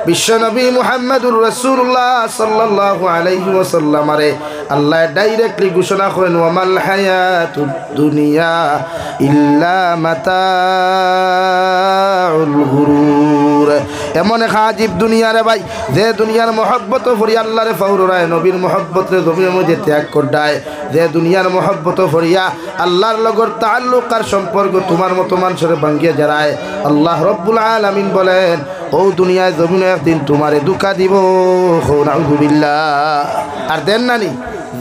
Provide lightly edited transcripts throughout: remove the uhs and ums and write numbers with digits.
বিশ্বনবী মুহাম্মদুর রাসূলুল্লাহ সাল্লাল্লাহু আলাইহি ওয়াসাল্লাম রে আল্লাহ ডাইরেক্টলি ঘোষণা করেন ওয়ামাল হায়াতুদ দুনিয়া ইল্লা মাতাউল গুরুর। এমন এক আজীব দুনিয়া রে ভাই, যে দুনিয়ার মহব্বত ফরি আল্লাহরে ফাউরায়, নবীর মহব্বত রে জমির মধ্যে ত্যাগ করদায়, যে দুনিয়ার মহব্বত ফরিয়া আল্লাহর লগর তাআল্লুক আর সম্পর্ক তোমার মতো মানুষের ভাঙ্গিয়ে যারায়, আল্লাহ রব্বুল আলামিন বলেন ও দুনিয়ায় জমিনে একদিন তোমারে দুঃখা দিব। নাউযুবিল্লাহ। আর দেন নানি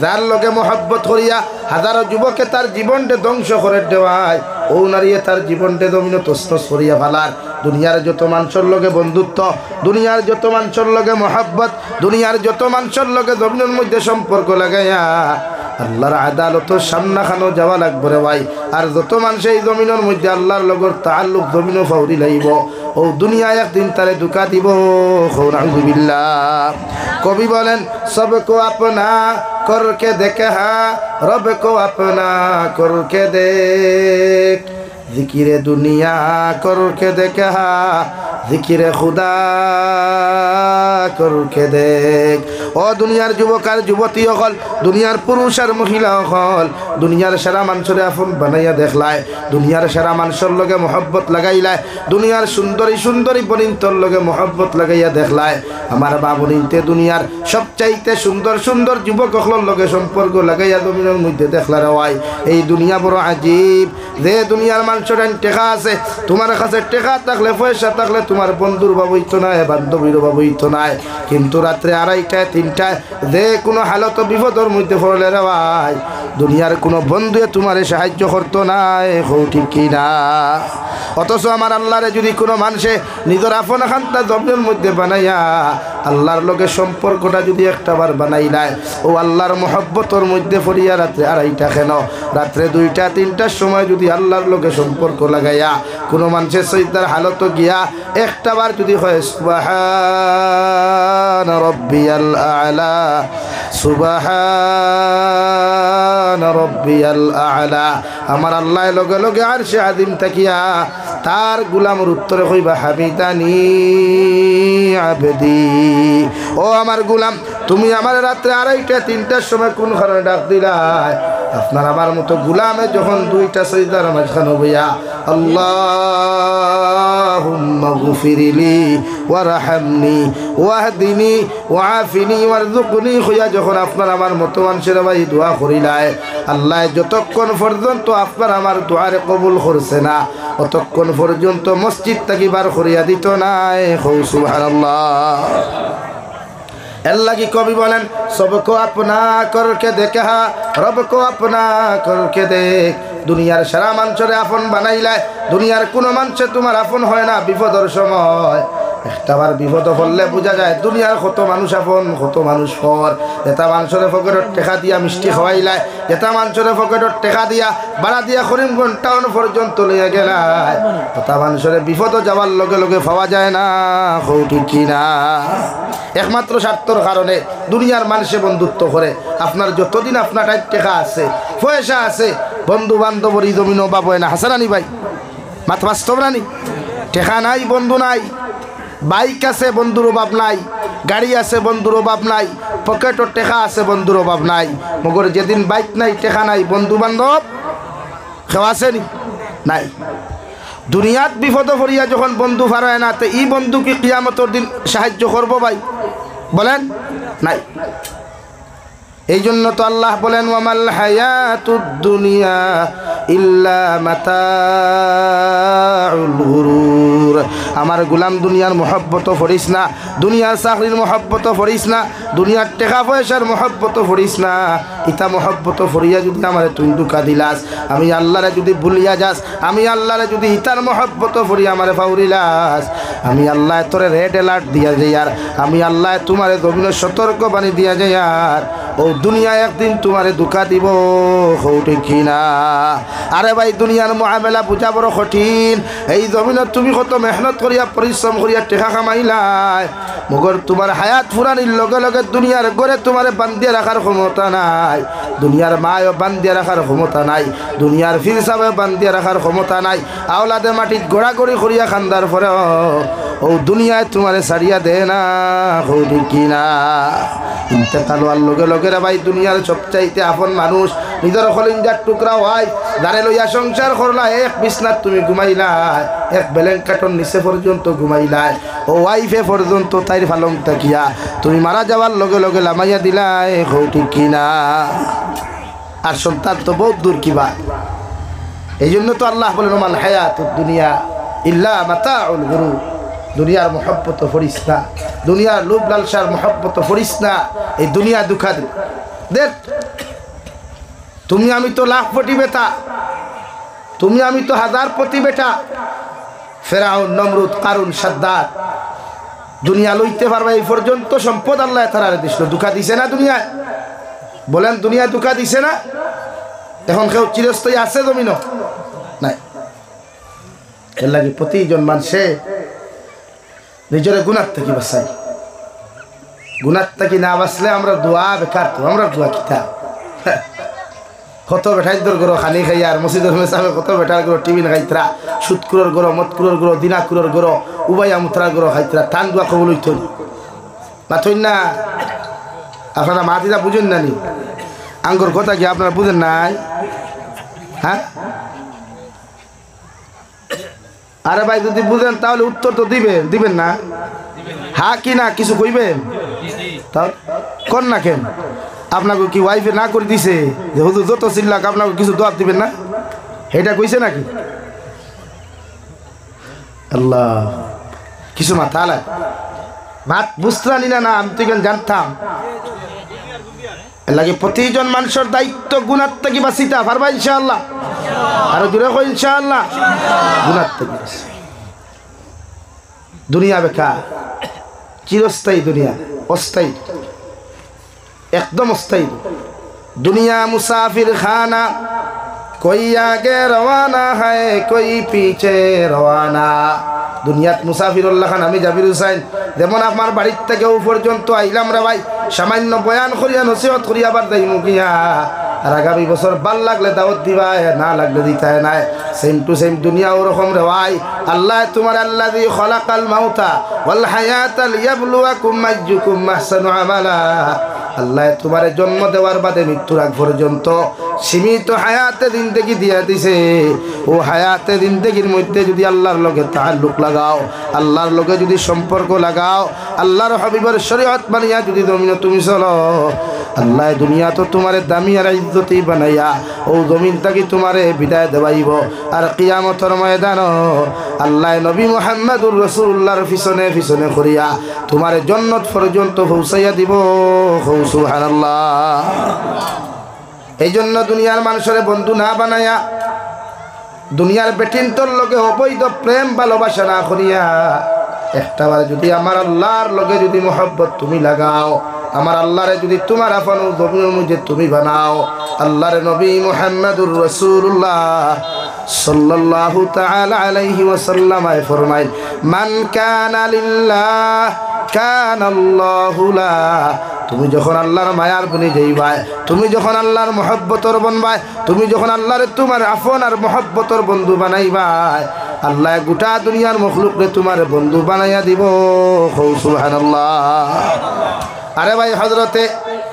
যার লগে মহব্বত করিয়া হাজারো যুবকে তার জীবনটা ধ্বংস করে দেওয়ায়, ও নারীয়ে তার জীবনটা জমিনে তছনছ করিয়া ফেলার। দুনিয়ার যত মানুষের লগে বন্ধুত্ব, দুনিয়ার যত মানুষের লগে মহব্বত, দুনিয়ার যত মানুষের লগে জমিনের মধ্যে সম্পর্ক লাগাইয়া আল্লাহর আদালতের সামনাখানো যাওয়া লাগবে রে ভাই। আর যত মানুষ এই জমিনের মধ্যে আল্লাহর লগর তাআল্লুক জমিনও ফাউরি লাইব, ও দুনিয়ায় একদিন তারে দুকা দিব। নাউযুবিল্লাহ। কবি বলেন সবকো আপনা করকে দেখে রব কো আপনা করকে দেখ, জিকিরে দুনিয়া করকে দেখে জিকিরে খুদা করকে দেখ। ও দুনিয়ার যুবক আর যুবতী হল, দুনিয়ার পুরুষ আর মহিলা হল, দুনিয়ার সেরা মানুষের আপন বানাইয়া দেখলায়, দুনিয়ার সেরা মানুষের লগে মহব্বত লাগাইলায়, দুনিয়ার সুন্দরী সুন্দরী বনিন্তর লগে মহব্বত লাগাইয়া দেখলায়। আমার বাবনিনতে দুনিয়ার সবচাইতে সুন্দর সুন্দর যুবক হলর লগে সম্পর্ক লাগাইয়া জমিনের মধ্যে দেখলা রেওয়াই। এই দুনিয়া বড় আজীব। যে দুনিয়ার মানুষের টেকা আছে, তোমার কাছে টেকা থাকলে পয়সা থাকলে তোমার বন্ধুর বাবুইত নাই, বান্ধবীর বাবুইত নাই, কিন্তু রাত্রে 2:30 3টায় যে কোনো হালত বিপদের মধ্যে পড়লে রে ভাই, দুনিয়ার কোনো বন্ধুয়ে তোমারে সাহায্য করতো নাই। ঠিক কি না? অথচ আমার আল্লাহরে যদি কোনো মানুষে নিজের আপন খান্তা জমিনের মধ্যে বানাইয়া আল্লাহর লগে সম্পর্কটা যদি একটাবার বানাই নাই, ও আল্লাহর মহব্বতর মধ্যে পড়িয়া রাত্রে 2:30 কেন, রাত্রে 2টা 3টার সময় যদি আল্লাহর লগে সম্পর্ক লাগাইয়া কোনো মানুষের সৈতার হালত গিয়া একটাবার যদি হয় সুবহান রব্বিয়াল আ'লা, সুবহান রব্বিয়াল আ'লা, আমার আল্লাহ লগে লগে আরশে আযীম তাকিয়া তার গোলামের উত্তরে কইবা হামিদানি আবদি। ও আমার গোলাম, তুমি আমার রাত্রে 2:30 3টার সময় কোন কারণে ডাক দিলাই? আপনার আমার মতো গোলামে যখন 2টা সিজদার মাঝখানে হইয়া আল্লাহুম্মা গফিরলি ওয়ারহামনি ওয়াহদিনি ওয়াআফিনি ওয়ারযুকনি হইয়া যখন আপনার আমার মতো মানুষের ভাই দোয়া করিলাই, আল্লাহ যতক্ষণ পর্যন্ত আপনার আমার দোয়ারে কবুল করছে না, অতক্ষণ পর্যন্ত মসজিদ থেকে বার করিয়া দিত নাই। সুবহানাল্লাহ। এর লাগি কবি বলেন সবকো আপনা করকে দেখে রবকো আপনা করকে দেখ। দুনিয়ার সারা মানুষের আপন বানাইলায়, দুনিয়ার কোনো মানুষে তোমার আপন হয় না বিপদের সময়। একটাবার বিপদ হলে বোঝা যায় দুনিয়ার কত মানুষ আপন, কত মানুষ পর। এটা মানুষের পকেটত টেকা দিয়া মিষ্টি খাওয়াইলায়, এটা মানুষের পকেটত টেকা দিয়া ভাড়া দিয়া করিমগঞ্জ টাউন পর্যন্ত লইয়া গেলায়, এটা মানুষের বিপদ যাওয়ার লগে লগে পাওয়া যায় না। ঠিক কি না? একমাত্র স্বার্থর কারণে দুনিয়ার মানুষে বন্ধুত্ব করে। আপনার যতদিন আপনার টেকা আছে, পয়সা আছে, বন্ধু বান্ধবর জমিন অভাব হয় না। হাসানানি ভাই, মাত বাস্তব রানি? টেকা নাই, বন্ধু নাই, বাইক আছে, বন্ধুর অভাব নাই, গাড়ি আছে, বন্ধুর অভাব নাই, পকেটর টেকা আছে, বন্ধুর অভাব নাই। মগর যেদিন বাইক নাই, টেকা নাই, বন্ধু বান্ধব কেউ আসেনি? নাই। দুনিয়াত বিপদ ভরিয়া যখন বন্ধু ফারায় না, তো এই বন্ধু কি কিয়ামতের দিন সাহায্য করবো ভাই? বলেন নাই। এই জন্য তো আল্লাহ বলেন ওয়ামাল হায়াতুদ দুনিয়া ইল্লা মাতাউল গুরুর। আমার গোলাম দুনিয়ার মহব্বত ফরিস না, দুনিয়ার চাকরির মহব্বত ফরিস না, দুনিয়ার টাকা পয়সার মহব্বত ফরিস না। ইতা মহব্বত ফরিয়া যদি আমার তুই দুকা দিলাস, আমি আল্লাহরে যদি ভুলিয়া যাস, আমি আল্লাহরে যদি ইতার মহব্বত ফরিয়া আমার ফাউরিলাস, আমি আল্লাহ তোরে রেড অ্যালার্ট দিয়া যাই, আর আমি আল্লাহ তোমারে জমিনে সতর্ক বাণী দিয়া যাই, আর ও দুনিয়া একদিন তোমারে দুঃখা দিব। ঠিক কি না? আরে ভাই, দুনিয়ার মুআমালা বুঝা বড় কঠিন। এই জমিনত তুমি কত মেহনত করিয়া পরিশ্রম করিয়া টেকা কামাইলাই, মগর তোমার হায়াত ফুরানির লগে লগে দুনিয়ার গড়ে তোমারে বান্ধিয়া রাখার ক্ষমতা নাই, দুনিয়ার মায়ও বান্ধিয়া রাখার ক্ষমতা নাই, দুনিয়ার ফির সাহেব বান্ধিয়া রাখার ক্ষমতা নাই। আওলাদে মাটিত গড়াগড়ি করিয়া খান্দার পরে ও দুনিয়ায় তোমারে ছাড়িয়া দে না হরি কিনা ইন্তেকাল হওয়ার লগে লগে রে ভাই দুনিয়ার সবচাইতে আপন মানুষ নিজের কলিজার টুকরা হয় দাঁড়ে লইয়া সংসার করলা এক বিছনাত তুমি ঘুমাইলা এক ব্ল্যাঙ্কেটর নিচে পর্যন্ত ঘুমাইলা ও ওয়াইফে পর্যন্ত তাইর ফালং তাকিয়া তুমি মারা যাওয়ার লগে লগে লামাইয়া দিলা হরি কিনা আর সন্তান তো বহুত দূর কিবা এই জন্য তো আল্লাহ বলেন মাল হায়াতুদ দুনিয়া ইল্লা মাতাউল গুরুর দুনিয়ার মহব্বত করিস না দুনিয়ার লোভ লালসার মহব্বত করিস না এই দুনিয়া দুঃখা দেখ তুমি আমি তো লাখ কোটি বেটা তুমি আমি তো হাজার কোটি বেটা ফেরাউন নমরুদ কারুন সাদ্দাত দুনিয়া লইতে পারবে এই পর্যন্ত সম্পদ আল্লাহ তাআলা দিছিল দুঃখা দিছে না দুনিয়ায় বলেন দুনিয়া দুঃখা দিছে না এখন কেউ চিরস্থায়ী আছে জমিন নাই এর লাগে প্রতিজন মানুষে নিজের গুনাহ থেকে বাঁচাই গুনাহ থেকে না বাঁচলে আমরা দোয়া বেকার তো আমরা দোয়া কিতা কত বেঠাই দর গরো খানি খাই আর মসজিদের মেসাবে কত বেটার গরো টিফিন খাইতরা সুদকুরর গরো মতকুরর গরো দিনাকুরর গরো উবাইয়া মুত্রার গরো খাইতরা টান দোয়া কবল হইত না থই না আপনারা মাতিটা বুঝেন না নি আঙ্গুর কথা কি আপনারা বুঝেন নাই হ্যাঁ আরে ভাই যদি বুঝেন তাহলে উত্তর তো দিবেন না হ্যাঁ কি না কিছু কইবেন তাও কোন না কেন আপনাকে কি ওয়াইফে না করে দিছে যে হুজুর যত চিল্লাক আপনাকে কিছু দোয়া দিবেন না এটা কইছে নাকি আল্লাহ কিছু মাথা আলায় ভাত বুঝতানি না আমি তো কেন জানতাম লাগে প্রতিজন মানুষের দায়িত্ব গুনাহ থেকে বাঁচিতা পারবা ইনশাআল্লাহ আরো জোরে কই ইনশাআল্লাহ গুনাহ থেকে দুনিয়া বেকার চিরস্থায়ী দুনিয়া অস্থায়ী একদম অস্থায়ী दुनिया मुसाफिर खाना कोई आगे रवाना है कोई पीछे रवाना দুনিয়াত মুসাফিরুল্লাহ খান আমি জাবির হুসাইন যেমন আমার বাড়ির থেকে পর্যন্ত আইলাম রে ভাই সামান্য বয়ান করিয়া নসিহত করিয়া আবার যাইমু গিয়া আর আগামী বছর ভাল লাগলে দাওয়াত দিবা না লাগলে দিতায় নাই সেম টু সেম দুনিয়া ওরকম রে ভাই আল্লাহ তোমার আল্লাযী খলাকাল মাউতা ওয়াল হায়াতা লিয়াবলুয়াকুম আইয়ুকুম আহসানু আমালা আল্লাহ তোমারে জন্ম দেওয়ার বাদে মৃত্যুর আগ পর্যন্ত সীমিত হায়াতে জিন্দেগি দিয়া দিছে ও হায়াতে জিন্দেগির মধ্যে যদি আল্লাহর লগে তাআল্লুক লাগাও আল্লাহর লগে যদি সম্পর্ক লাগাও আল্লাহর হাবিবের শরীয়ত মানিয়া যদি জমিনে তুমি চলো আল্লাহ দুনিয়া তো তোমারে দামি আর ইজ্জতি বানাইয়া ও জমিন থেকে তোমারে বিদায় দেবাইব আর কিয়ামতের ময়দান আল্লাহ নবী মুহাম্মদুর রাসূলুল্লাহর পিছনে পিছনে করিয়া তোমারে জান্নাত পর্যন্ত পৌঁছাইয়া দিব সুবহানাল্লাহ এই জন্য দুনিয়ার মানুষের বন্ধু না বানায়া দুনিয়ার বেটিনতর লগে অবৈধ প্রেম ভালোবাসা না করিয়া একটাবার যদি আমার আল্লাহর লগে যদি মোহব্বত তুমি লাগাও আমার আল্লাহরে যদি তোমার আপন জমিনের মধ্যে তুমি বানাও আল্লাহর নবী মুহাম্মদুর রাসূলুল্লাহ সাল্লাল্লাহু তাআলা আলাইহি ওয়াসাল্লাম ফরমায় মান কানা লিল্লাহ কানা আল্লাহু লা তুমি যখন আল্লাহর মায়ার বনি যাইবাই তুমি যখন আল্লাহর মহব্বতর বনবাই তুমি যখন আল্লাহরে তোমার আপন আর মহব্বতর বন্ধু বানাইবাই আল্লাহ গোটা দুনিয়ার মখলুকরে তোমার বন্ধু বানাইয়া দিব সুবহানাল্লাহ আরে ভাই হযরতে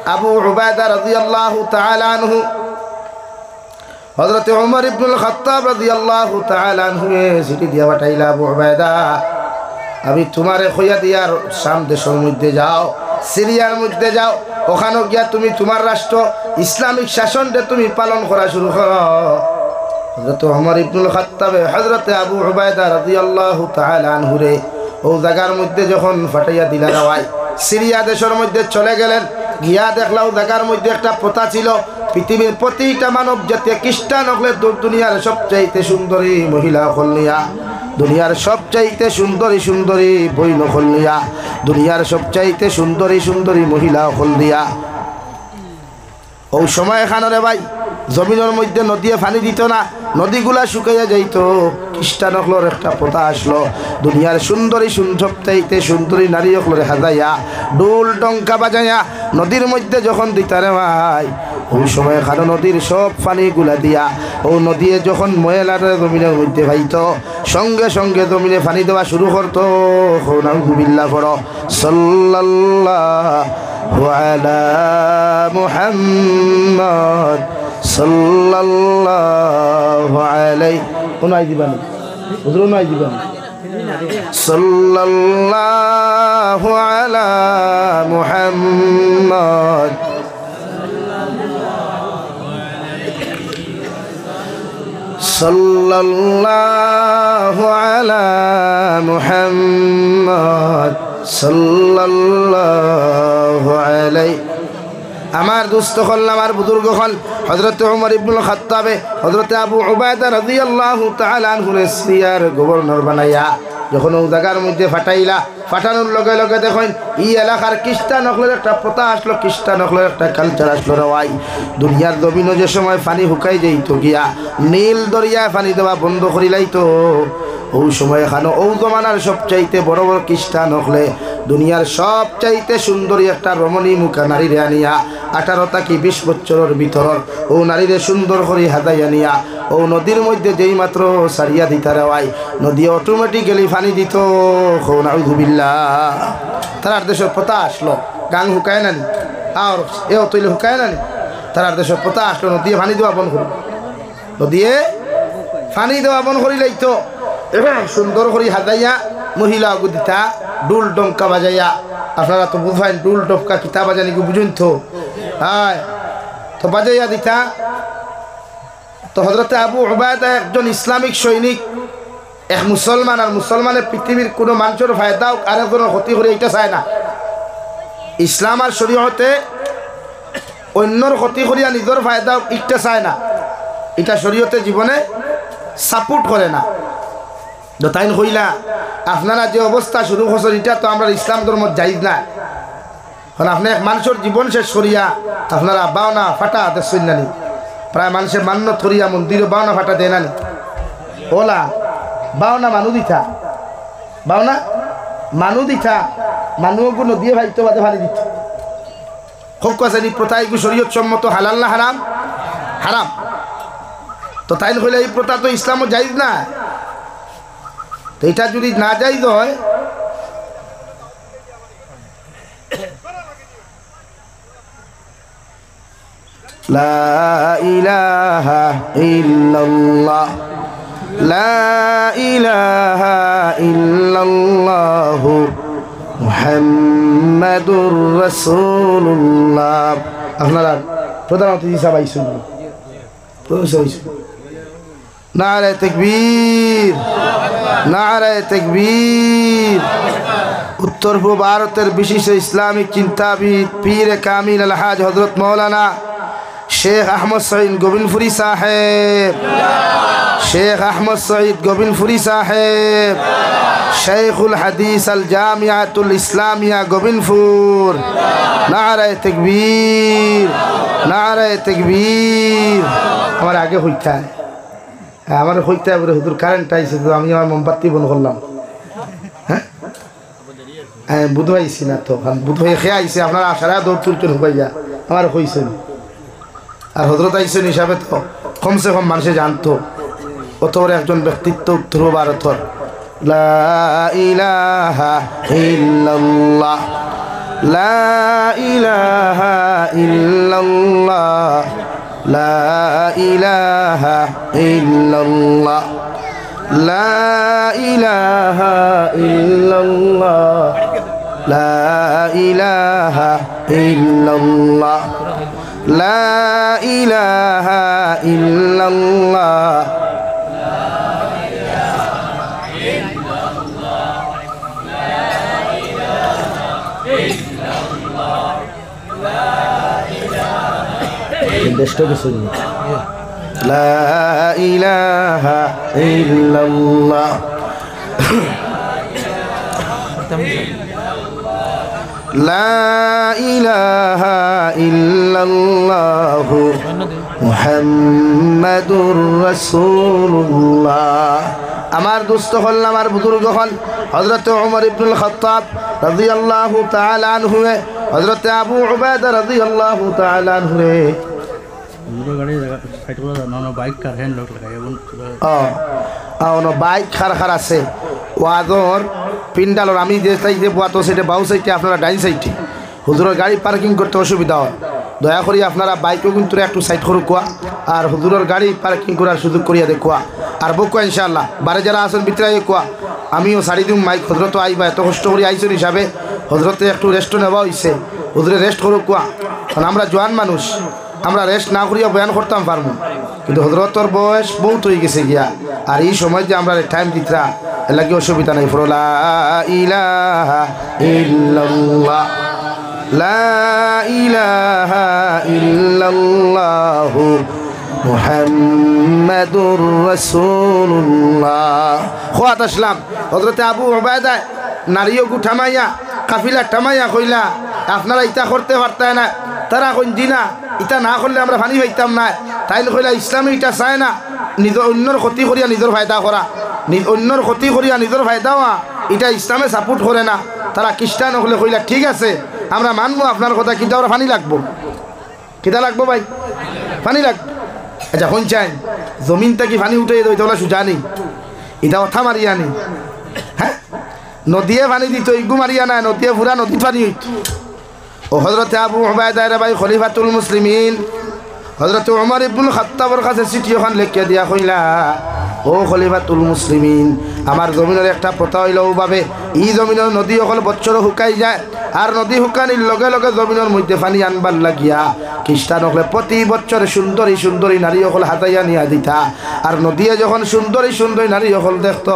আবু উবাইদা রাদিয়াল্লাহু তাআলা আনহু হযরতে ওমর ইবনুল খাত্তাব রাদিয়াল্লাহু তাআলা আনহু চিঠি দিয়া পাঠাইলা আবু উবাইদা আমি তোমারে কইয়া দিয়ার শাম দেশের মধ্যে যাও সিরিয়ার মধ্যে যাও ওখানে গিয়া তুমি তোমার রাষ্ট্র ইসলামিক শাসনটা তুমি পালন করা শুরু করো হযরত ওমর ইবনুল খাত্তাব হযরতে আবু উবাইদা রাদিয়াল্লাহু তাআলা আনহু রে ও জায়গার মধ্যে যখন ফাটাইয়া দিলা রাওয়াই সিরিয়া দেশের মধ্যে চলে গেলেন গিয়া দেখলাও জায়গার মধ্যে একটা প্রথা ছিল পৃথিবীর প্রতিটা মানব জাতীয় খ্রিস্টান হলে দুনিয়ার সবচাইতে সুন্দরী মহিলা হলনিয়া দুনিয়ার সবচাইতে সুন্দরী সুন্দরী বইন হলনিয়া দুনিয়ার সবচাইতে সুন্দরী সুন্দরী মহিলা হলনিয়া ও সময় এখানে ভাই জমিনের মধ্যে নদীয়ে পানি দিত না নদীগুলা শুকাইয়া যাইত খ্রিস্টান হকলর একটা প্রথা আসলো দুনিয়ার সুন্দরী সবচাইতে সুন্দরী নারী হকলরে হাজাইয়া ডোল টঙ্কা বাজাইয়া নদীর মধ্যে যখন দিতারে ভাই ওই সময় খানো নদীর সব পানিগুলা দিয়া ও নদী যখন ময়লার জমিনের মধ্যে ভাইতো সঙ্গে সঙ্গে জমিনে পানি দেওয়া শুরু করতো। নাউযুবিল্লাহ পড়ো সাল্লাল্লাহু আলা মুহাম্মদ সাল্লাল্লাহু আলাইহি কোনাই দিবানি হুজুর নাই দিবানি সাল্লাল্লাহু আলা মুহাম্মদ সাল্লাল্লাহু আলা মুহাম্মদ সাল্লাল্লাহু আলাইহি। আমার দুস্থ হল আমার বুজুর্গ হল হযরত ওমর ইবনুল খাত্তাবে হযরত আবু উবায়দা রাদিয়াল্লাহু তাআলা আনহুর সিরিয়ার গভর্নর বানাইয়া যখন ও জায়গার মধ্যে ফাটাইলা ফাটানোর লগে লগে দেখেন এই এলাকার খ্রিস্টান হলের একটা প্রথা আসলো, খ্রিস্টান হলের একটা কালচার আসলো রেওয়াই। দুনিয়ার জমিনও যে সময় পানি শুকাই যাইত গিয়া নীল দরিয়ায় পানি দেওয়া বন্ধ করিলাইতো ওই সময় খানো ও জমানার সবচাইতে বড় বড় খ্রিস্টান হলে দুনিয়ার সবচাইতে সুন্দরী একটা রমণী মুখা নারীরে আনিয়া 18 থেকে 20 বছরের ভিতর ও নারীরে সুন্দর করে হাতাই আনিয়া ও নদীর মধ্যে যেই মাত্র সারিয়া দিতা রেওয়াই নদী অটোমেটিক্যালি পানি দিত। নাউযুবিল্লাহ। তার দেশের প্রথা আসলো গাং শুকায় নানি আর এও তৈলে শুকায় নানি তার দেশের প্রথা আসলো নদী পানি দেওয়া বন্ধ করি নদীয়ে পানি দেওয়া বন্ধ করি লাইতো সুন্দর করে হাজাইয়া মহিলা গুদিতা ডুল ডঙ্কা বাজাইয়া। আপনারা তো বুঝাইন ডুল ডঙ্কা কিতা বাজানি বুঝুন তো হ্যাঁ তো বাজাইয়া দিতা। তো হযরতে আবু উবায়দা একজন ইসলামিক সৈনিক এক মুসলমান আর মুসলমানের পৃথিবীর কোনো মানুষের ফায়দা আরেকজনের ক্ষতি করে এটা চায় না। ইসলাম আর শরীয়তে অন্যর ক্ষতি করিয়া নিজের ফায়দা এটা চায় না, এটা শরীয়তে জীবনে সাপোর্ট করে না। তাই কইলা আপনারা যে অবস্থা শুরু করছেন এটা তো আমরা ইসলাম ধর্ম জায়েজ না। কারণ আপনি এক মানুষের জীবন শেষ করিয়া আপনারা বাওনা ফাটা দেখছেন নানি প্রায় মানুষের মান্যত করিয়া মন্দিরে বাওনা ফাটা দেয় নানি ওলা বাওনা মানু দিতা বাওনা মানু দিতা মানুষগুলো নদীয়ে ভাইতো বাদে ভালি দিত খুব কাছে প্রথা এগুলো শরীয়ত সম্মত হালাল না হারাম? হারাম। তো তাই কইলে এই প্রথা তো ইসলামও জায়েজ না। তো এটা যদি না জায়েজ হয় লা ইলাহা ইল্লাল্লাহ লা ইলাহা ইল্লাল্লাহু মুহাম্মাদুর রাসূলুল্লাহ। আপনারা প্রধানমন্ত্রী হিসাবে আইসুন নারে তাকবীর নারে তাকবীর। উত্তর পূর্ব ভারতের বিশিষ্ট ইসলামিক চিন্তাবিদ পীর কামিল আলহাজ হযরত মৌলানা শেখ আহমদ সঈদ গোবিন্দপুরি সাহেব শেখ আহমদ সঈদ গোবিন্দপুরি সাহেব শেখুল হাদিস আল জামিয়াতুল ইসলামিয়া গোবিন্দপুর। নারে তাকবীর নারে তাকবীর। আমার আগে হইতা আমার হইতে বলে হুজুর কারেন্ট আইছে তো আমি আমার মোমবাতি বন্ধ করলাম। হ্যাঁ বুধ আইসি না তো বুধ হয়ে খেয়ে আইসে আপনারা সারা দৌড় তুলতেন হুবাইয়া আমার হইছেন আর হজরত আইসেন হিসাবে তো কমসে কম মানুষে জানতো অত বড় একজন ব্যক্তিত্ব উত্তর ভারতের। লা ইলাহা ইল্লাল্লাহ লা ইলাহা ইল্লাল্লাহ লা ইলাহা ইল্লাল্লাহ লা ইলাহা ইল্লাল্লাহ লা ইলাহা ইল্লাল্লাহ লা ইলাহা ইল্লাল্লাহ। দেশটা কিছু লা ইলাহা ইল্লাল্লাহ লা ইলাহা ইল্লাল্লাহু মুহাম্মাদুর রাসূলুল্লাহ। আমার দোস্ত হল আমার বুজুর্গ হল হযরত ওমর ইবনুল খাত্তাব রাদিয়াল্লাহু তাআলা আনহু হযরত আবু উবায়দা রাদিয়াল্লাহু তাআলা আনহু হুজুরের গাড়ি সাইড করে না বাইক কার হ্যান্ড লক লাগাই এবং বাইক খার খার আছে ওয়াদর পিন্ডালর আমি যে সাইডে বাতো সেটা বাউ সাইডে আপনারা ডাইন সাইডে হুজুরের গাড়ি পার্কিং করতে অসুবিধা হয় দয়া করে আপনারা বাইকও কিন্তু একটু সাইড করুক কোয়া আর হুজুরের গাড়ি পার্কিং করার সুযোগ করিয়া দেখুয়া আর বকুয়া ইনশাআল্লাহ বারে যারা আসেন ভিতরে কোয়া আমিও ছাড়ি দিম মাইক হজরত আইবা এত কষ্ট করে আইসন হিসাবে হজরতে একটু রেস্ট নেওয়া হয়েছে হুজুরে রেস্ট করুক কোয়া কারণ আমরা জোয়ান মানুষ আমরা রেস্ট না করিয়া বয়ান করতাম পারবো কিন্তু হজরতর বয়স বহুত হয়ে গেছে গিয়া আর এই সময় যে আমরা টাইম দিতরা এলাকি অসুবিধা নাই ফরলা ইলাহা ইল্লাল্লাহ লা ইলাহা ইল্লাল্লাহু মুহাম্মাদুর রাসূলুল্লাহ খোয়াত আসলাম হযরতে আবু উবাইদা নারীও গুঠামাইয়া কাফিলা টামাইয়া কইলা আপনারা ইটা করতে পারতেন না তারা কোন দিনা ইটা না করলে আমরা পানি পাইতাম না তাই কইলা ইসলামে ইটা চায় না নিজের অন্যর ক্ষতি করিয়া নিজের ফায়দা করা অন্যর ক্ষতি করিয়া নিজের ফায়দা হওয়া এটা ইসলামে সাপোর্ট করে না তারা খ্রিস্টান হলে কইলা ঠিক আছে আমরা মানবো আপনার কথা কিন্তু আমরা পানি লাগবো কিটা লাগবো ভাই পানি লাগবে আচ্ছা কোন চাই জমিন থেকে পানি উঠে দেবে তোলা সুজা নেই এটা কথা মারিয়া নেই হ্যাঁ নদীয়ে পানি দিত ইগু মারিয়া না নদীয়ে পুরা নদী পানি হইত ও হজরতে আবু উবাইদা রে ভাই খলিফাতুল মুসলিমিন হজরত ওমর ইবনুল খাত্তাবের কাছে চিঠি ওখান লিখিয়া দিয়া কইলা ও খলিফাতুল মুসলিমিন আমার জমিনের একটা প্রথা হইল ওভাবে ই জমিনের নদী অকল বছর শুকাই যায় আর নদী শুকানির লগে লগে জমিনের মধ্যে পানি আনবার লাগিয়া খ্রিস্টান হলে প্রতি বছর সুন্দরী সুন্দরী নারী অকল হাতাইয়া নিয়া দিতা আর নদীয়ে যখন সুন্দরী সুন্দরী নারী অকল দেখত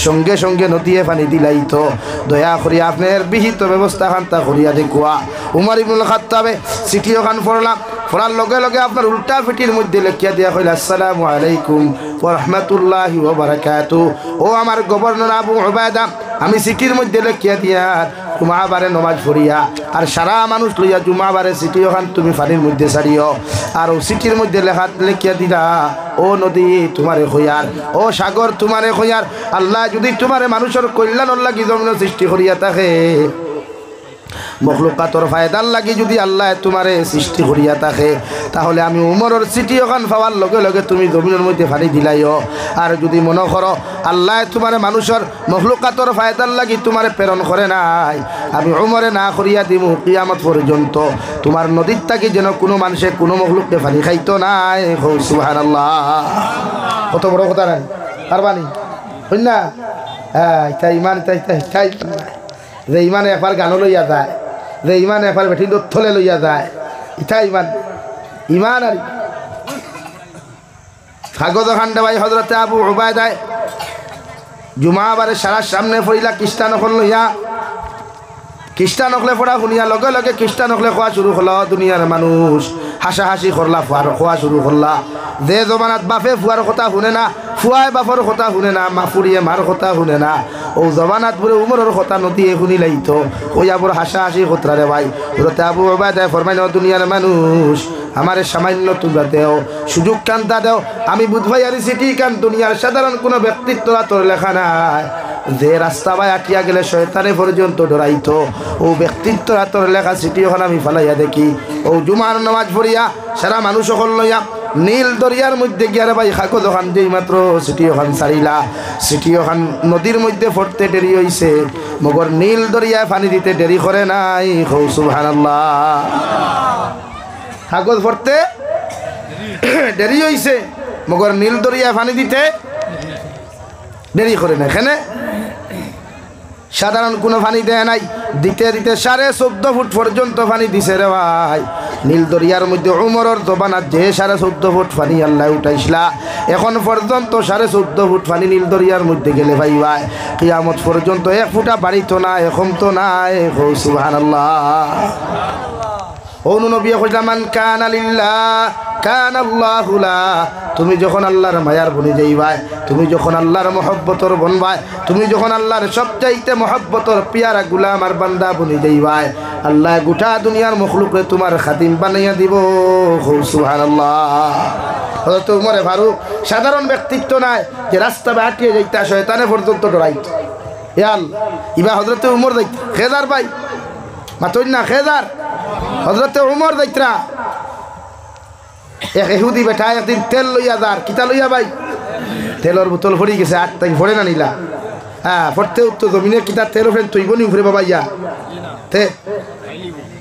সঙ্গে সঙ্গে নদীয়ে পানি দিলাইতো দয়া করিয়া আপনার বিহিত ব্যবস্থা খান্তা করিয়া দেখুয়া উমর ইবনুল খাত্তাবে চিঠি ওখান পড়লাম পড়ার লগে লগে আপনার উল্টা পিঠির মধ্যে লেখিয়া দিয়া কইলা আসসালামু আলাইকুম ওয়া রাহমাতুল্লাহি ওয়া বারাকাতুহু ও আমার গভর্নর আবু উবাইদা আমি চিঠির মধ্যে লেখিয়া দিয়া জুমাবারে নমাজ পড়িয়া আর সারা মানুষ লইয়া জুমাবারে চিঠি ওখান তুমি পানির মধ্যে ছাড়িও আর ও চিঠির মধ্যে লেখিয়া দিলা ও নদী তোমারে খয়ার ও সাগর তোমারে খয়ার আল্লাহ যদি তোমারে মানুষের কল্যাণর লাগি জমিন সৃষ্টি করিয়া থাকে মখলুকাতর ফায়দার লাগি যদি আল্লাহ তোমারে সৃষ্টি করিয়া থাকে তাহলে আমি উমরের চিঠি ওখান পাওয়ার লগে লগে তুমি জমিনের মধ্যে পানি দিলাইও আর যদি মনে করো আল্লাহ তোমারে মানুষের মখলুকাতর ফায়দার লাগি তোমারে প্রেরণ করে নাই আমি উমরে না করিয়া দিব কিয়ামত পর্যন্ত তোমার নদীর থাকি যেন কোনো মানুষে কোনো মখলুককে পানি খাইতো নাই সুবহানাল্লাহ কত বড় কথা নাই পারবানি হই না হ্যাঁ তাই ইমান তাই যে ইমানে একবার গানো লইয়া যায় যে ইমানে একবার বেঠি দথলে লইয়া যায় ইটা ইমান ইমান আর কাগজ খান্ডা ভাই হজরতে আবু উবাইদায় জুমাবারে সারা সামনে পড়িলা খ্রিস্টান হল লইয়া খ্রিস্টান হলে পড়া শুনিয়া লগে লগে খ্রিস্টান হলে খোয়া শুরু হলো দুনিয়ার মানুষ হাসাহাসি করলা খোয়া শুরু করলা যে জমানাত বাপে ফুয়ার কথা শুনে না ফুয়াই বাপর কথা শুনে না মা ফুরিয়ে মার কথা শুনে না ও জমানাত বলে উমরের কথা নদীয়ে শুনি লাইতো ওইয়া বড় হাসাহাসি খতরা রে ভাই ওরতে আবু উবাইদা ফরমাইল দুনিয়ার মানুষ আমারে সামান্য তুলা দেও সুযোগ কান্তা দেও আমি বুঝবাই আর সিটি কান দুনিয়ার সাধারণ কোনো ব্যক্তিত্ব তোর লেখা নাই যে রাস্তা বাই আটিয়া গেলে শয়তানে পর্যন্ত ডরাইতো ও ব্যক্তিত্ব তোর লেখা সিটি ওখানে আমি ফালাইয়া দেখি ও জুমার নামাজ পড়িয়া সারা মানুষ সকল লইয়া নীল দরিয়ার মধ্যে গিয়ারে ভাই কাগজ ওখান যেই মাত্র সিটি ওখান ছাড়িলা সিটি ওখান নদীর মধ্যে পড়তে দেরি হইছে মগর নীল দরিয়ায় পানি দিতে দেরি করে নাই সুবহানাল্লাহ কাগজ পড়তে দেরি হইছে মগর নীল দরিয়ায় পানি দিতে দেরি করে না এখানে সাধারণ কোনো পানি দেয় নাই দিতে দিতে 14.5 ফুট পর্যন্ত পানি দিছে রে ভাই নীল দরিয়ার মধ্যে উমরের জবানাত যে 14.5 ফুট পানি আল্লাহ উঠাইছিলা এখন পর্যন্ত 14.5 ফুট পানি নীল দরিয়ার মধ্যে গেলে ভাই ভাই কিয়ামত পর্যন্ত 1 ফুটা বাড়িতো না এখন তো নাই সুবহানাল্লাহ ও নবী কইলা মান কানা লিল্লাহ কানা আল্লাহু লা তুমি যখন আল্লাহর মায়ার বনে যাইবাই তুমি যখন আল্লাহর মহব্বতর বনবাই তুমি যখন আল্লাহর সবচাইতে মহব্বতর পিয়ারা গোলাম আর বান্দা বনে যাইবাই আল্লাহ গোটা দুনিয়ার মখলুকরে তোমার খাদিম বানাইয়া দিব সুবহানাল্লাহ হযরত উমর ফারুক সাধারণ ব্যক্তিত্ব নাই যে রাস্তা বাটিয়ে যাইতা শয়তানে পর্যন্ত ডরাইত ইয়াল ইবা হযরত উমর যাইত খেজার ভাই মাতই না খেজার হযরত উমর যাইতরা এক এহুদি বেটা একদিন তেল লইয়া যার কিতা লইয়া ভাই তেলর বোতল ভরি গেছে আর তাই ভরে না নিলা হ্যাঁ ফরতে উত্তর জমিনে কিতা তেল ফ্রেন্ড তুই বনি উফরে বাবা ইয়া তে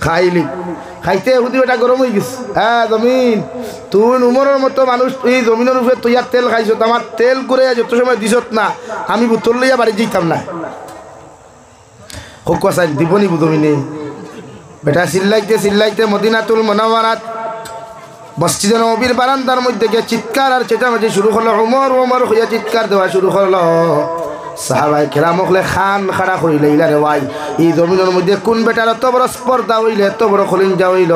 খাইলি খাইতে এহুদি বেটা গরম হয়ে গেছে হ্যাঁ জমিন তুই উমরের মতো মানুষ তুই জমিনের উপরে তুই আর তেল খাইছ আমার তেল করে যত সময় দিছত না আমি বোতল লইয়া বাড়ি যেতাম না হোক চাই দিবনি জমিনে বেটা চিল্লাইতে চিল্লাইতে মদিনাতুল মুনাওয়ারাত মসজিদে নববীর বারান্দার মধ্যে গিয়ে চিৎকার আর চেঁচামেচি শুরু করলো ওমর ওমর হইয়া চিৎকার দেওয়া শুরু করলো সাহাবাই কেরাম হলে খান খাড়া করিলে ইলারে ভাই এই জমিনের মধ্যে কোন বেটার এত বড় স্পর্ধা হইলে এত বড় খলিঞ্জা হইল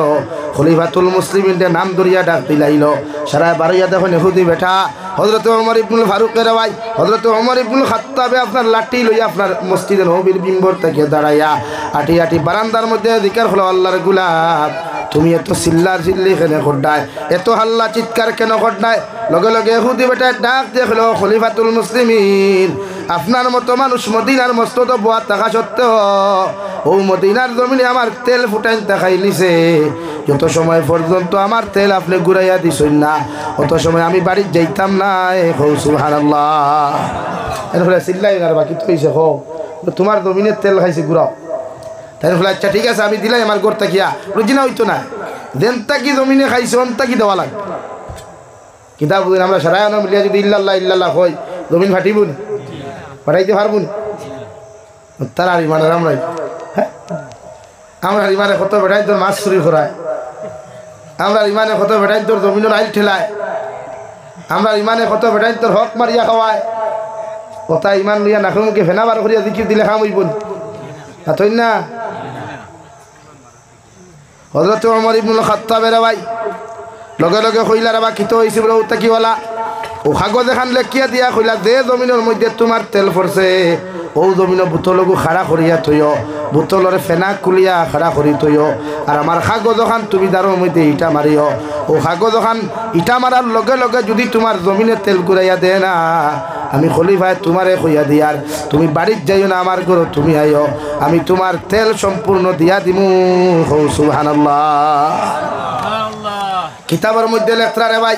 খলিফাতুল মুসলিমিনদের নাম ধরিয়া ডাক দিলাইল সারা বাড়িয়া দেখুন এহুদি বেটা হযরত ওমর ইবনুল ফারুকের ভাই হযরত ওমর ইবনুল খাত্তাবে আপনার লাঠি লইয়া আপনার মসজিদে নববীর মিম্বর থেকে দাঁড়াইয়া আটি আটি বারান্দার মধ্যে জিকির হলো আল্লাহর গোলাম তুমি এত চিল্লার চিল্লি কেন করডায় এত হাল্লা চিৎকার কেন করডায় লগে লগে এহুদি বেটা ডাক দেখলো খলিফাতুল মুসলিমিন আপনার মতো মানুষ মদিনার মস্তত বোয়া থাকা সত্ত্বেও ও মদিনার জমিনে আমার তেল ফুটাইন দেখাই নিছে যত সময় পর্যন্ত আমার তেল আপনি ঘুরাইয়া দিছেন না অত সময় আমি বাড়ির যাইতাম না সুবহানাল্লাহ এরপরে চিল্লাই আর বাকি তো হইছে হো তোমার জমিনের তেল খাইছে ঘুরাও তাই বলে আচ্ছা ঠিক আছে আমি দিলাই আমার গোর তাকিয়া রুজিনা হইতো না দেনতা কি জমিনে খাইছে অন্তা কি দেওয়া লাগবে কিতাব বুঝেন আমরা সারাই মিলিয়া যদি ইল্লাল্লাহ ইল্লাল্লাহ হয় জমিন ফাটিব না পাঠাইতে পারবো না তার আর ইমানের আমরাই হ্যাঁ আমরা ইমানে কত বেটাই তোর মাছ চুরি করায় আমরা ইমানে কত বেটাই তোর জমিনের আইল ঠেলায় আমরা ইমানে কত বেটাই তোর হক মারিয়া খাওয়ায় কথা ইমান লইয়া নাখুমুখে ফেনা বার করিয়া জিকির দিলে খাম হইব না না হযরত ওমর ইবনুল খাত্তাবের ভাই লগে লগে কইলার বা কিতো হইছে বলে উতা কি বলা ও কাগজ এখান লেখিয়া দিয়া কইলা যে জমিনের মধ্যে তোমার তেল পড়ছে ও জমিনের বোতলগু খাড়া করিয়া থইও বোতলরে ফেনা কুলিয়া খাড়া করি থইও আর আমার কাগজ ওখান তুমি দাঁড়োর মধ্যে ইটা মারিও ও কাগজ ওখান ইটা মারার লগে লগে যদি তোমার জমিনে তেল ঘুরাইয়া দে না আমি খলিফায় তোমারে কইয়া দিয়ার তুমি বাড়ির যাইও না আমার ঘর তুমি আইও আমি তোমার তেল সম্পূর্ণ দিয়া দিমু সুবহানাল্লাহ কিতাবের মধ্যে লেখরা রে ভাই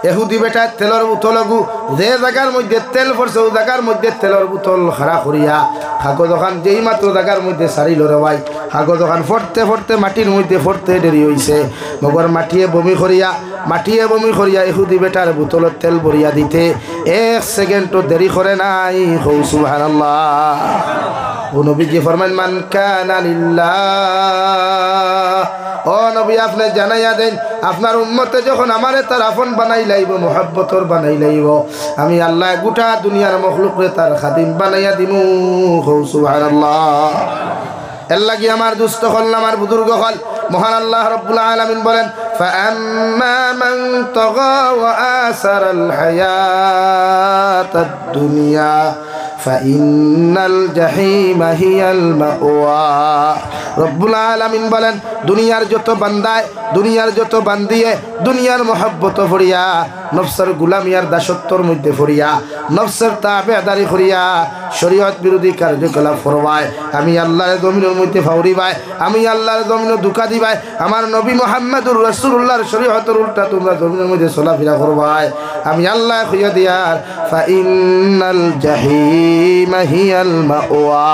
এহুদি বেটা তেলের বোতলগু যে জায়গার মধ্যে তেল পড়ছে ও জায়গার মধ্যে তেলের বোতল খাড়া করিয়া কাগজ ওখান যেই মাত্র জায়গার মধ্যে সারিল রে ভাই কাগজ ওখান ফরতে ফরতে মাটির মধ্যে ফরতে দেরি হইছে মগর মাটিয়ে বমি করিয়া এহুদি বেটার বোতলের তেল ভরিয়া দিতে 1 সেকেন্ডও দেরি করে নাই সুবহানাল্লাহ ও নবীজি ফরমান মান কানা লিল্লাহ ও নবী আপনি জানাইয়া দেন আপনার উম্মতে যখন আমারে তার আপন বানাই লাইব মোহাব্বতর বানাই লাইব আমি আল্লাহ গোটা দুনিয়ার মখলুকরে তার খাদিম বানাইয়া দিমু সুবহানাল্লাহ এর লাগি আমার দুস্থ হল আমার বুজুর্গ হল মহান আল্লাহ রাব্বুল আলামিন বলেন ফাআম্মা মান তাগা ওয়া আসারাল হায়াতাদ দুনিয়া ফাইন্নাল জাহিমা হিয়াল মাওয়া রব্বুল আলামিন বলেন দুনিয়ার যত বান্দায় দুনিয়ার যত বান্দিয়ে দুনিয়ার মহব্বত ফরিয়া নফসের গুলামিয়ার দাসত্বর মধ্যে ফরিয়া নফসের তাবেদারি করিয়া শরীয়ত বিরোধী কার্যকলাপ করবায় আমি আল্লাহর জমিনের মধ্যে ফাউরিবাই আমি আল্লাহর জমিনে দুকা দিবাই আমার নবী মুহাম্মদুর রাসূলুল্লাহর শরীয়তের উল্টা তোমরা জমিনের মধ্যে চলাফেরা করবাই আমি আল্লাহ কইয়া দিয়ার ফাইন্নাল জাহিমা হিয়াল মাওয়া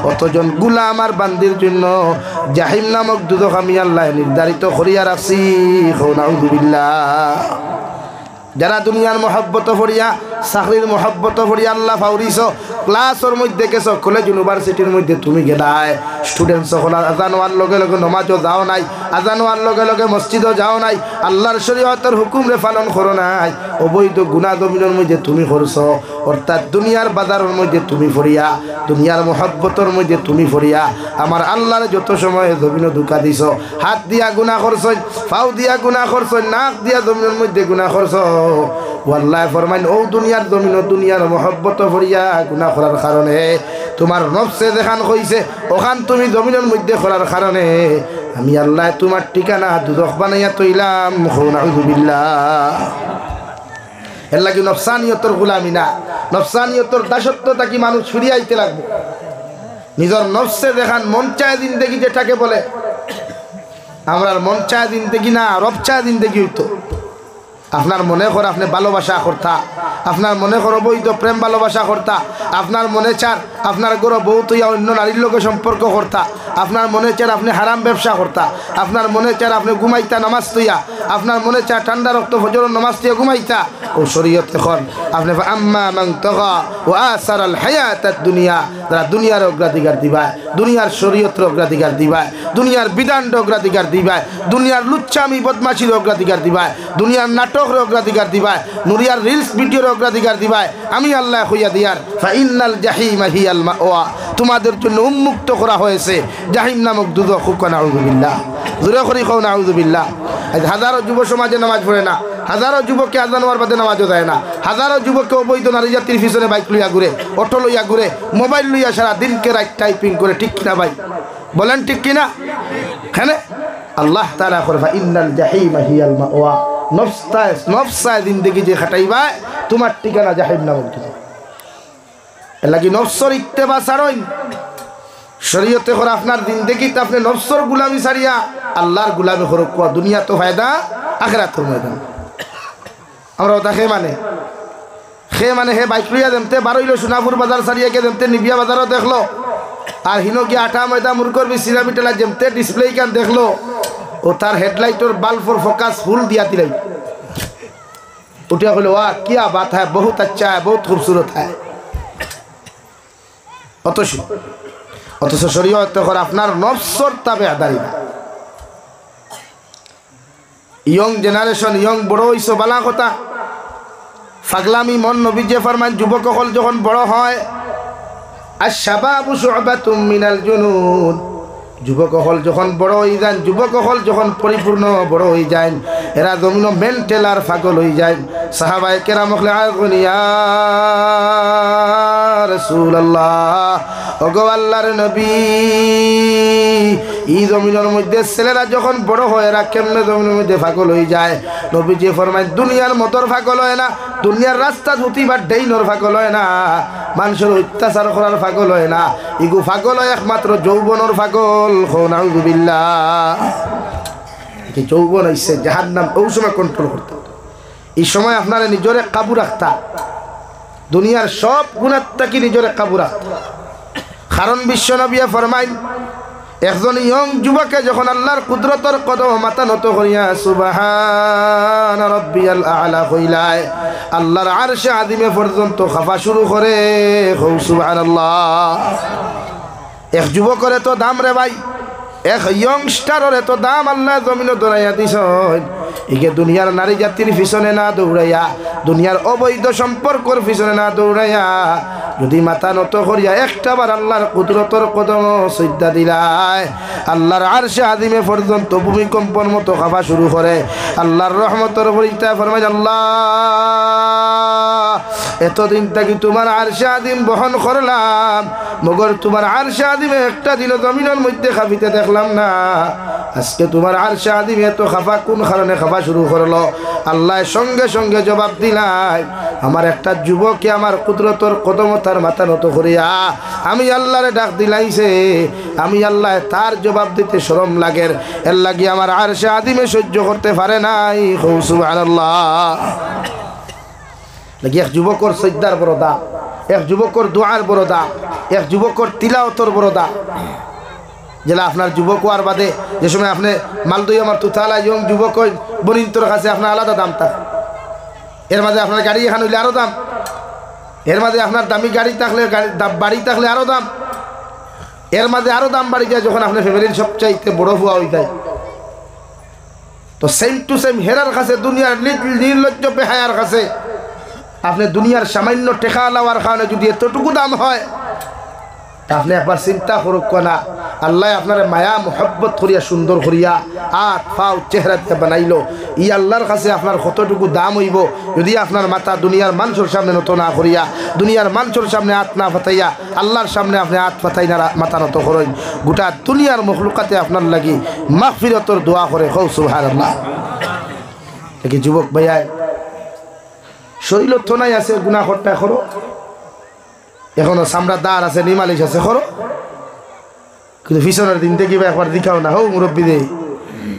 অতজন গুলাম আর বান্দির জন্য জাহিম নামক দুজক আমি আল্লাহ নির্ধারিত করিয়া রাখছি নাউযুবিল্লাহ যারা দুনিয়ার মহব্বত ফরিয়া চাকরির মহব্বত ফরিয়া আল্লাহ ফাউরিছ ক্লাসের মধ্যে গেছ কলেজ ইউনিভার্সিটির মধ্যে তুমি গেলাই স্টুডেন্ট সকল আজান হওয়ার লগে লগে নমাজও যাও নাই আজান হওয়ার লগে লগে মসজিদও যাও নাই আল্লাহর শরীয়তের হুকুমরে পালন করো নাই অবৈধ গুনাহ জমিনের মধ্যে তুমি করছ অর্থাৎ দুনিয়ার বাজারের মধ্যে তুমি ফরিয়া দুনিয়ার মহব্বতের মধ্যে তুমি ফরিয়া আমার আল্লাহর যত সময় জমিনে ধোঁকা দিছ হাত দিয়া গুনাহ করছ পাও দিয়া গুনাহ করছ নাক দিয়া জমিনের মধ্যে গুনাহ করছ ওয়াল্লাহি ফরমান ও দুনিয়ার জমিন দুনিয়ার মহব্বত ফরিয়া গুনাহ করার কারণে তোমার নফসে যেখান কইছে ওখান তুমি জমিনের মধ্যে করার কারণে আমি আল্লাহ তোমার ঠিকানা দুজখ বানাইয়া তৈলাম নাউযুবিল্লাহ এর লাগি নফসানিয়তর গোলামি না নফসানিয়তর দাসত্বতা কি মানুষ ছুড়িয়ে আইতে লাগবে নিজের নফসে দেখান মন চায় জিন্দেগি যেটাকে বলে আমরা মন চায় জিন্দেগি না রব চায় জিন্দেগি হইতো আপনার মনে কর আপনি ভালোবাসা করতা, আপনার মনে কর বৈধ প্রেম ভালোবাসা করতা, আপনার মনে চার আপনার গরো বউ তুইয়া অন্য নারীর লোকের সম্পর্ক করতা, আপনার মনে চার আপনি হারাম ব্যবসা করতা, আপনার মনে চার আপনি ঘুমাইতা নামাজ তুইয়া, আপনার মনে চার ঠান্ডা রক্ত ফজর নামাজ তুইয়া ঘুমাইতা। ও শরীয়ত এখন আপনি আম্মা মান তাগা ওয়া আসারাল হায়াতাদ দুনিয়া, যারা দুনিয়ার অগ্রাধিকার দিবায়, দুনিয়ার শরীয়তের অগ্রাধিকার দিবায়, দুনিয়ার বিধানের অগ্রাধিকার দিবায়, দুনিয়ার লুচ্চামি বদমাশির অগ্রাধিকার দিবায়, দুনিয়ার নাটকের অগ্রাধিকার দিবায়, দুনিয়ার রিলস ভিডিওর অগ্রাধিকার দিবায়, আমি আল্লাহ কইয়া দিয়ার ফাইনাল জাহিমা হিয়াল মাওয়া, তোমাদের জন্য উন্মুক্ত করা হয়েছে জাহিম নামক দুদক। নাউযুবিল্লাহ, জোরে করি কও নাউযুবিল্লাহ। হাজারো যুব সমাজে নামাজ পড়ে না, হাজারো যুবককে আজান হওয়ার বাদে নামাজও দেয় না, হাজারো যুবককে অবৈধ নারী জাতির পিছনে বাইক লইয়া ঘুরে, অটো লইয়া ঘুরে, মোবাইল লইয়া সারা দিনকে রাত টাইপিং করে। ঠিক কিনা ভাই বলেন, ঠিক কিনা? হ্যাঁ, আল্লাহ তাআলা করবা ইন্নাল জাহিমা হিয়াল মাওয়া, নফসায় জিন্দেগি যে খাটাইবা তোমার ঠিকানা জাহিম নামক দুদক। এর লাগি নফসর ইত্তেবা ছাড়ইন, শরীয়তে করে আপনার জিন্দেগিতে আপনি নফসর গুলামি ছাড়িয়া আল্লাহর গুলামি করুক। দুনিয়া তো ফায়দা, আখিরাতের ময়দান। আমরা ওটা খে মানে হে বাইক লইয়া দেমতে বারইল সোনাপুর বাজার ছাড়িয়া কে দেমতে নিবিয়া বাজারও দেখলো, আর হিনো গিয়ে আটা ময়দা মুরগর বিছিরা মিটালা যেমতে ডিসপ্লে কান দেখলো, ও তার হেডলাইটর বাল্বর ফোকাস ফুল দিয়া দিলাই উঠিয়া হলো, ওয়া কিয়া বাত হ্যায়, বহুত আচ্ছা হ্যায়, বহুত খুবসুরত হ্যায়। অথচ শরীয়ত করে আপনার নফসর তাবেদারি না। ইয়ং জেনারেশন, ইয়ং বড় হইছো বালা কথা, ফাগলামি মন। নবী যে ফরমান যুবক হল যখন বড় হয়, আশ-শাবাবু শু'বাতুম মিনাল জুনুন, যুবক হল যখন বড় হয়ে যান, যুবক হল যখন পরিপূর্ণ বড় হয়ে যায়, এরা জমিন মেন্টাল আর পাগল হয়ে যায়। সাহাবায়ে কেরাম বলে ইয়া রাসূলুল্লাহ, ওগো আল্লাহর নবী, এই জমিনের মধ্যে ছেলেরা যখন বড় হয় এরা কেমনে জমিনের মধ্যে পাগল হয়ে যায়? নবীজি ফরমায় দুনিয়ার মতর পাগল হয় না, দুনিয়ার রাস্তা ধুতিবার ডেইনর পাগল হয় না, মানুষের অত্যাচার করার পাগল হয় না, ইগু পাগল হয় একমাত্র যৌবনের পাগল। নাউযুবিল্লাহ, যৌবন হইছে জাহান্নাম, ওই সময় কন্ট্রোল করতে, এই সময় আপনারা নিজরে কাবু রাখতা, দুনিয়ার সব গুণাত্মা কি নিজরে কাবু রাখতা। কারণ বিশ্ব নবী ফরমাইন, একজন ইয়ং যুবকে যখন আল্লাহর কুদরতর কদম মাথা নত করিয়া সুবহান রাব্বিয়াল আ'লা কইলায়, আল্লাহর আরশে আযিমে পর্যন্ত খাফা শুরু করে। সুবহানাল্লাহ। এক যুবকের তো দাম রে ভাই, এক ইয়ংস্টারের এত দাম আল্লাহ জমিনে দৌড়াইয়া দিছেন। একে দুনিয়ার নারী জাতির পিছনে না দৌড়াইয়া, দুনিয়ার অবৈধ সম্পর্কর পিছনে না দৌড়াইয়া, যদি মাথা নত করিয়া একটাবার আল্লাহর কুদরতর কদম সজ্জা দিলায়, আল্লাহর আরশে আযিমে পর্যন্ত ভূমিকম্পর মতো কাঁপা শুরু করে। আল্লাহর রহমতের পরীক্ষা ফরমায়, আল্লাহ এতদিন থেকে তোমার আরশে আযিম বহন করলাম, মগর তোমার আরশে আযিমে একটা দিন জমিনের মধ্যে খাফিতে দেখলাম না, আজকে তোমার আরশে আযিম এত খাফা কোন কারণে খাফা শুরু করলো? আল্লাহ সঙ্গে সঙ্গে জবাব দিলাই, আমার একটা যুবকে আমার কুদরতর কদম তার মাথা নত করিয়া আমি আল্লাহরে ডাক দিলাইছে, আমি আল্লাহ তার জবাব দিতে শরম লাগের, এর লাগি আমার আরশে আযিমে সহ্য করতে পারে নাই। সুবহানাল্লাহ। এক যুবকর সজ্জার বড় দাম, এক যুবকর দোয়ার বড় দাম, এক যুবকর তিলাওয়াতর বড় দাম। যেটা আপনার যুবক হওয়ার বাদে যে সময় আপনি মালদই আমার তুতালা ইয়ং যুবক বনিন্তর কাছে আপনার আলাদা দাম থাকে, এর মাঝে আপনার গাড়ি এখানে হইলে আরও দাম, এর মাঝে আপনার দামি গাড়ি থাকলে বাড়ি থাকলে আরও দাম, এর মাঝে আরও দাম বাড়ি যায় যখন আপনার ফ্যামিলির সবচাইতে বড় হুয়া হয়ে যায়। তো সেম টু সেম হেরার কাছে, দুনিয়ার নির্লজ্জ বেহায়ার কাছে আপনি দুনিয়ার সামান্য টেকা লাওয়ার কারণে যদি এতটুকু দাম হয়, আপনি একবার চিন্তা করুক না, আল্লাহ আপনার মায়া মোহব্বত করিয়া সুন্দর করিয়া হাত পাও চেহারা দিয়ে বানাইলো, ই আল্লাহর কাছে আপনার কতটুকু দাম হইব যদি আপনার মাথা দুনিয়ার মানুষের সামনে নত না করিয়া, দুনিয়ার মানুষের সামনে হাত না পাতাইয়া আল্লাহর সামনে আপনি হাত পাতাই না মাথা নত করেন, গোটা দুনিয়ার মখলুকাতে আপনার লাগি মাগফিরাতর দোয়া করে। সুবহানাল্লাহ। কি যুবক ভাইয়া শরীর তো নাই আছে, গুনাহ করতে করো, এখনো চামড়া দাঁড় আছে, নিমালিশ আছে, করো, কিন্তু পিছনের দিন দেখি একবার দেখাও না, হো মুরব্বী দে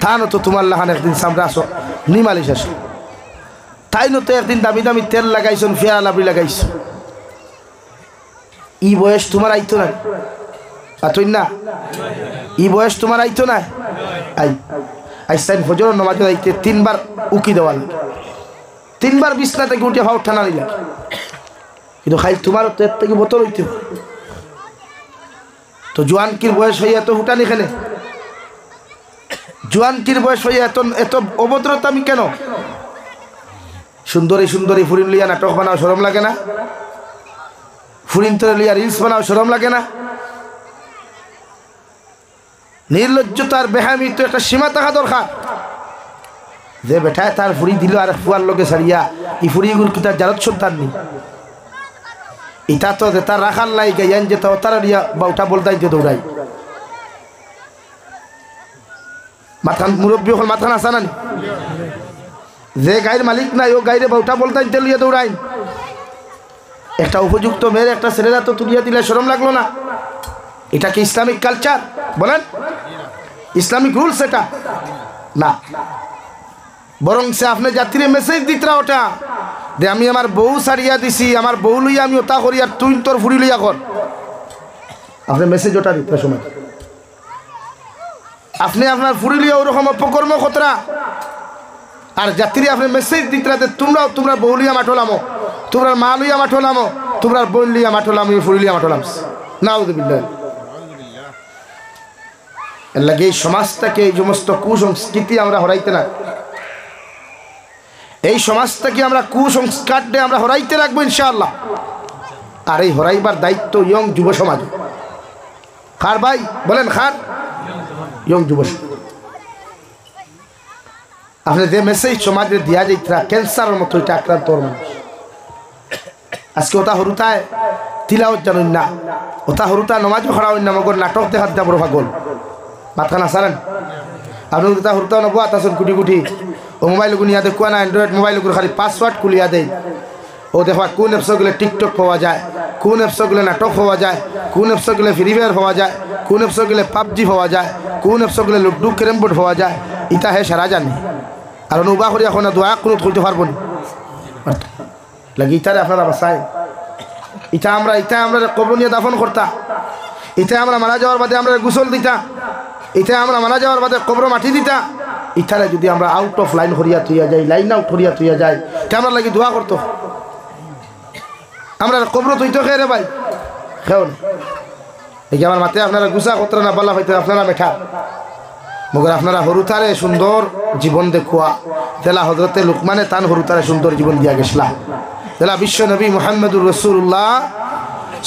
থানো তো তোমার লাহান একদিন চামড়া আসো, নিমালিশ আসো, তাই নতো একদিন দামি দামি তেল লাগাইছন, ফেয়ারা লাভরি লাগাইছ, ই বয়স তোমার আইতো না, আতই না, ই বয়স তোমার আইতো না। আইসাইন ফজর নামাজ আইতে 3 বার উকি দেওয়া লাগে, 3 বার বিছনা থেকে উঠে হাও ঠানা নিলা, কিন্তু খাই তোমার তো এর থেকে বোতল হইতে। তো জোয়ানকির বয়স হইয়া এত হুটানি খেলে, জোয়ানকির বয়স হইয়া এত এত অভদ্রতা আমি কেন? সুন্দরী সুন্দরী ফুরিন লিয়া নাটক বানাও, শরম লাগে না? ফুরিন তো লিয়া রিলস বানাও, শরম লাগে না? নির্লজ্জতার বেহামি তো একটা সীমা থাকা দরকার। যে বেটায় তার ফুরি দিল আর ফুয়ার লোকে ছাড়িয়া, এই ফুরিগুলো কি তার জারত সন্তান নেই? ইটা তো তার রাখার লাই গাইয়ান যে তারা দিয়া বাউটা বলতাই যে দৌড়াই মাথা মুরব্বী হল মাথা আসা না, যে গাইর মালিক নাই ও গাইরে বাউটা বলতাই লিয়া দৌড়াই। একটা উপযুক্ত মেয়ের একটা ছেলেরা তো তুলিয়া দিলে শরম লাগলো না? এটা কি ইসলামিক কালচার? বলেন, ইসলামিক রুলস এটা না। বরং সে আপনি যাত্রীর মেসেজ দিতরা ওটা যে আমি আমার বউ ছাড়িয়া দিছি, আমার বউ লইয়া আমি ওটা করি আর তুই তোর ফুড়ি লইয়া কর। আপনি মেসেজ ওটা দিতে সময় আপনি আপনার ফুড়ি লইয়া ওরকম অপকর্ম খতরা, আর যাত্রী আপনি মেসেজ দিতরা যে তোমরাও তোমরা বউ লইয়া মাঠলামো, তোমরা মা লইয়া মাঠলামো, তোমরা বোন লইয়া মাঠলাম, ফুড়ি লইয়া মাঠলাম। নাউযুবিল্লাহ। এর লাগে এই সমাজটাকে এই সমস্ত কুসংস্কৃতি আমরা হরাইতে না, এই সমাজটাকে আমরা কুসংস্কার দিয়ে আমরা হরাইতে রাখবো ইনশাআল্লাহ। আর এই হরাইবার দায়িত্ব ইয়ং যুব সমাজ। খার ভাই বলেন, খার ইয়ং যুব সমাজ। আপনি যে মেসেজ সমাজে দিয়া যাইতরা ক্যান্সারের মতো এটা আক্রান্ত মানুষ। আজকে ওটা হরুতায় তিলাওয়াত জানুন না, ওটা হরুতা নমাজও খড়া হইন না, মগর নাটক দেখাত যাব পাগল মাথা না সারেন। আপনি ওটা হরুতা নব আতাসন কুটি কুটি ও মোবাইল গুনিয়া দেখুয়া না, অ্যান্ড্রয়েড মোবাইল খালি পাসওয়ার্ড খুলিয়া দেয়। ও দেখবা কোন অ্যাপস গেলে টিকটক পাওয়া যায়, কোন অ্যাপস গেলে নাটক পাওয়া যায়, কোন অ্যাপস গেলে ফ্রি ফায়ার পাওয়া যায়, কোন অ্যাপস গেলে পাবজি পাওয়া যায়, কোন অ্যাপস গেলে লুডু ক্যারেম বোর্ড পাওয়া যায়। ইটা হে সারা জানি আর অনুবা করি এখন দোয়া কোনো খুলতে পারবো না লাগে। ইটারে আপনারা বাসায় ইটা আমরা কবর নিয়ে দাফন করতা, ইটা আমরা মারা যাওয়ার বাদে আমরা গোসল দিতা, ইটা আমরা মারা যাওয়ার বাদে কবর মাটি দিতা। ইটারে যদি আমরা আউট অফ লাইন করিয়া তুইয়া যাই, লাইন আউট করিয়া তুইয়া যাই, আমরা লাগি দোয়া করতো। আমরা কবর তুইতো খেয়ে রে ভাই খেও না। এই আমার মাতে আপনারা গুছা কতরা না বলা হইতে আপনারা মেঠা, মগর আপনারা হরুতারে সুন্দর জীবন দেখুয়া তেলা হজরতে লুকমানে তান হরুতারে সুন্দর জীবন দিয়া গেছলা। তেলা বিশ্ব নবী মুহাম্মদুর রাসূলুল্লাহ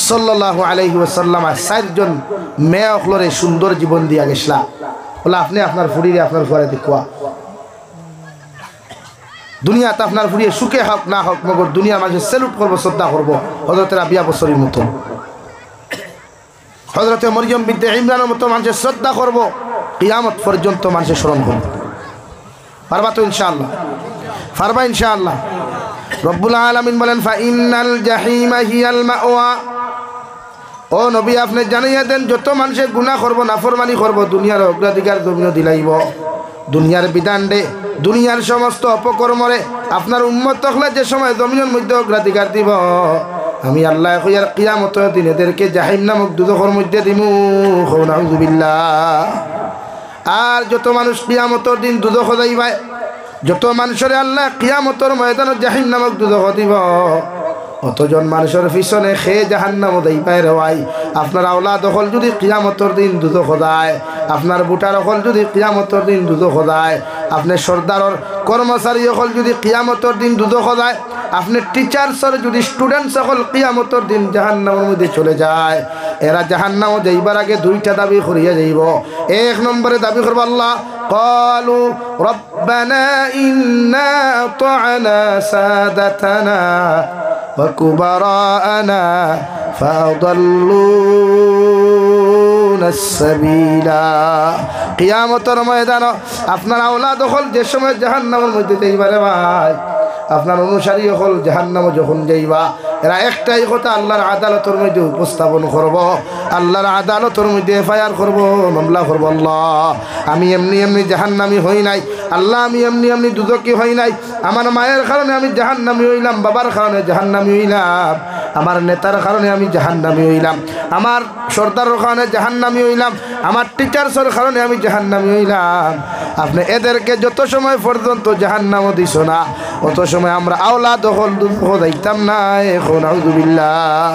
সাল্লাল্লাহু আলাইহি ওয়াসাল্লাম 4 জন মেয়ে অখলরে সুন্দর জীবন দিয়া গেছলা। বলে আপনি আপনার ফুরিরে আপনার ঘরে দেখুয়া, দুনিয়াতে আপনার ফুরিয়ে সুখে হোক না হোক, মগর দুনিয়ার মাঝে সেলুট করবো, শ্রদ্ধা করবো হজরতের রাবিয়া বছরের মতো, হজরতে মরিয়ম বিনতে ইমরানের মতো মানুষের শ্রদ্ধা করবো, কিয়ামত পর্যন্ত মানুষের স্মরণ করবো। পারবা তো ইনশাআল্লাহ? পারবা ইনশাআল্লাহ? রব্বুল আলামিন বলেন ফাইনাল জাহিমা হিয়াল মাওয়া। ও নবী আপনি জানাইয়া দেন যত মানুষে গুনাহ করবো, নাফরমানি করবো, দুনিয়ার অগ্রাধিকার জমিন দিলাইব, দুনিয়ার বিধান দে, দুনিয়ার সমস্ত অপকর্মরে আপনার উম্মত হলে যে সময় জমিনের মধ্যে অগ্রাধিকার দিব, আমি আল্লাহ কইয়ার কিয়ামতের দিন এদেরকে জাহিম নামক দুজখের মধ্যে দিমু। নাউযুবিল্লাহ। আর যত মানুষ কিয়ামতের দিন দুজখ যাইবাই, যত মানুষের আল্লাহ কিয়ামতের ময়দানে জাহিম নামক দুজখ দিব, অতজন মানুষের পিছনে খেয়ে জাহান্নাম যাইবাই রে ভাই। আপনার আওলাদ হল যদি কিয়ামতের দিন দুজখ যায়, আপনার বুটার হল যদি কিয়ামতের দিন দুজখ যায়, আপনি সর্দারর কর্মচারী হল যদি কিয়ামতের দিন দুজখ যায়, আপনি টিচার্সর যদি স্টুডেন্টস হল কিয়ামতের দিন জাহান্নামের মধ্যে চলে যায়। এরা জাহান্নাম যাইবার আগে 2টা দাবি করিয়া যাইব। 1 নম্বরে দাবি করব আল্লাহ ক্বালু রব্বানা ইন্না আতা'না সাদাতানা ওয়া কুবারানা ফাদাল্লুনা আস-সাবিলা। কিয়ামতের ময়দানে আপনার আওলাদ হল যে সময় জাহান্নামের মধ্যে যাইবারে ভাই, আপনার অনুসারী হল জাহান্নামে যখন যাইবা এরা একটাই কথা আল্লাহর আদালতের মধ্যে উপস্থাপন করব আল্লাহর আদালতের মধ্যে এফআইআর করব মামলা করব আল্লাহ আমি এমনি এমনি জাহান্নামী হই নাই আল্লাহ আমি এমনি এমনি দুদকি হই নাই আমার মায়ের কারণে আমি জাহান্নামী হইলাম বাবার কারণে জাহান্নামী হইলাম আমার নেতার কারণে আমি জাহান্নামী হইলাম আমার সর্দারের কারণে জাহান্নামী হইলাম আমার টিচার্সের কারণে আমি জাহান্নামী হইলাম আপনি এদেরকে যত সময় পর্যন্ত জাহান্নামও দিছ না অত সময় আমরা আওলাদ হল দুঃখ যাইতাম না এখন আউযুবিল্লাহ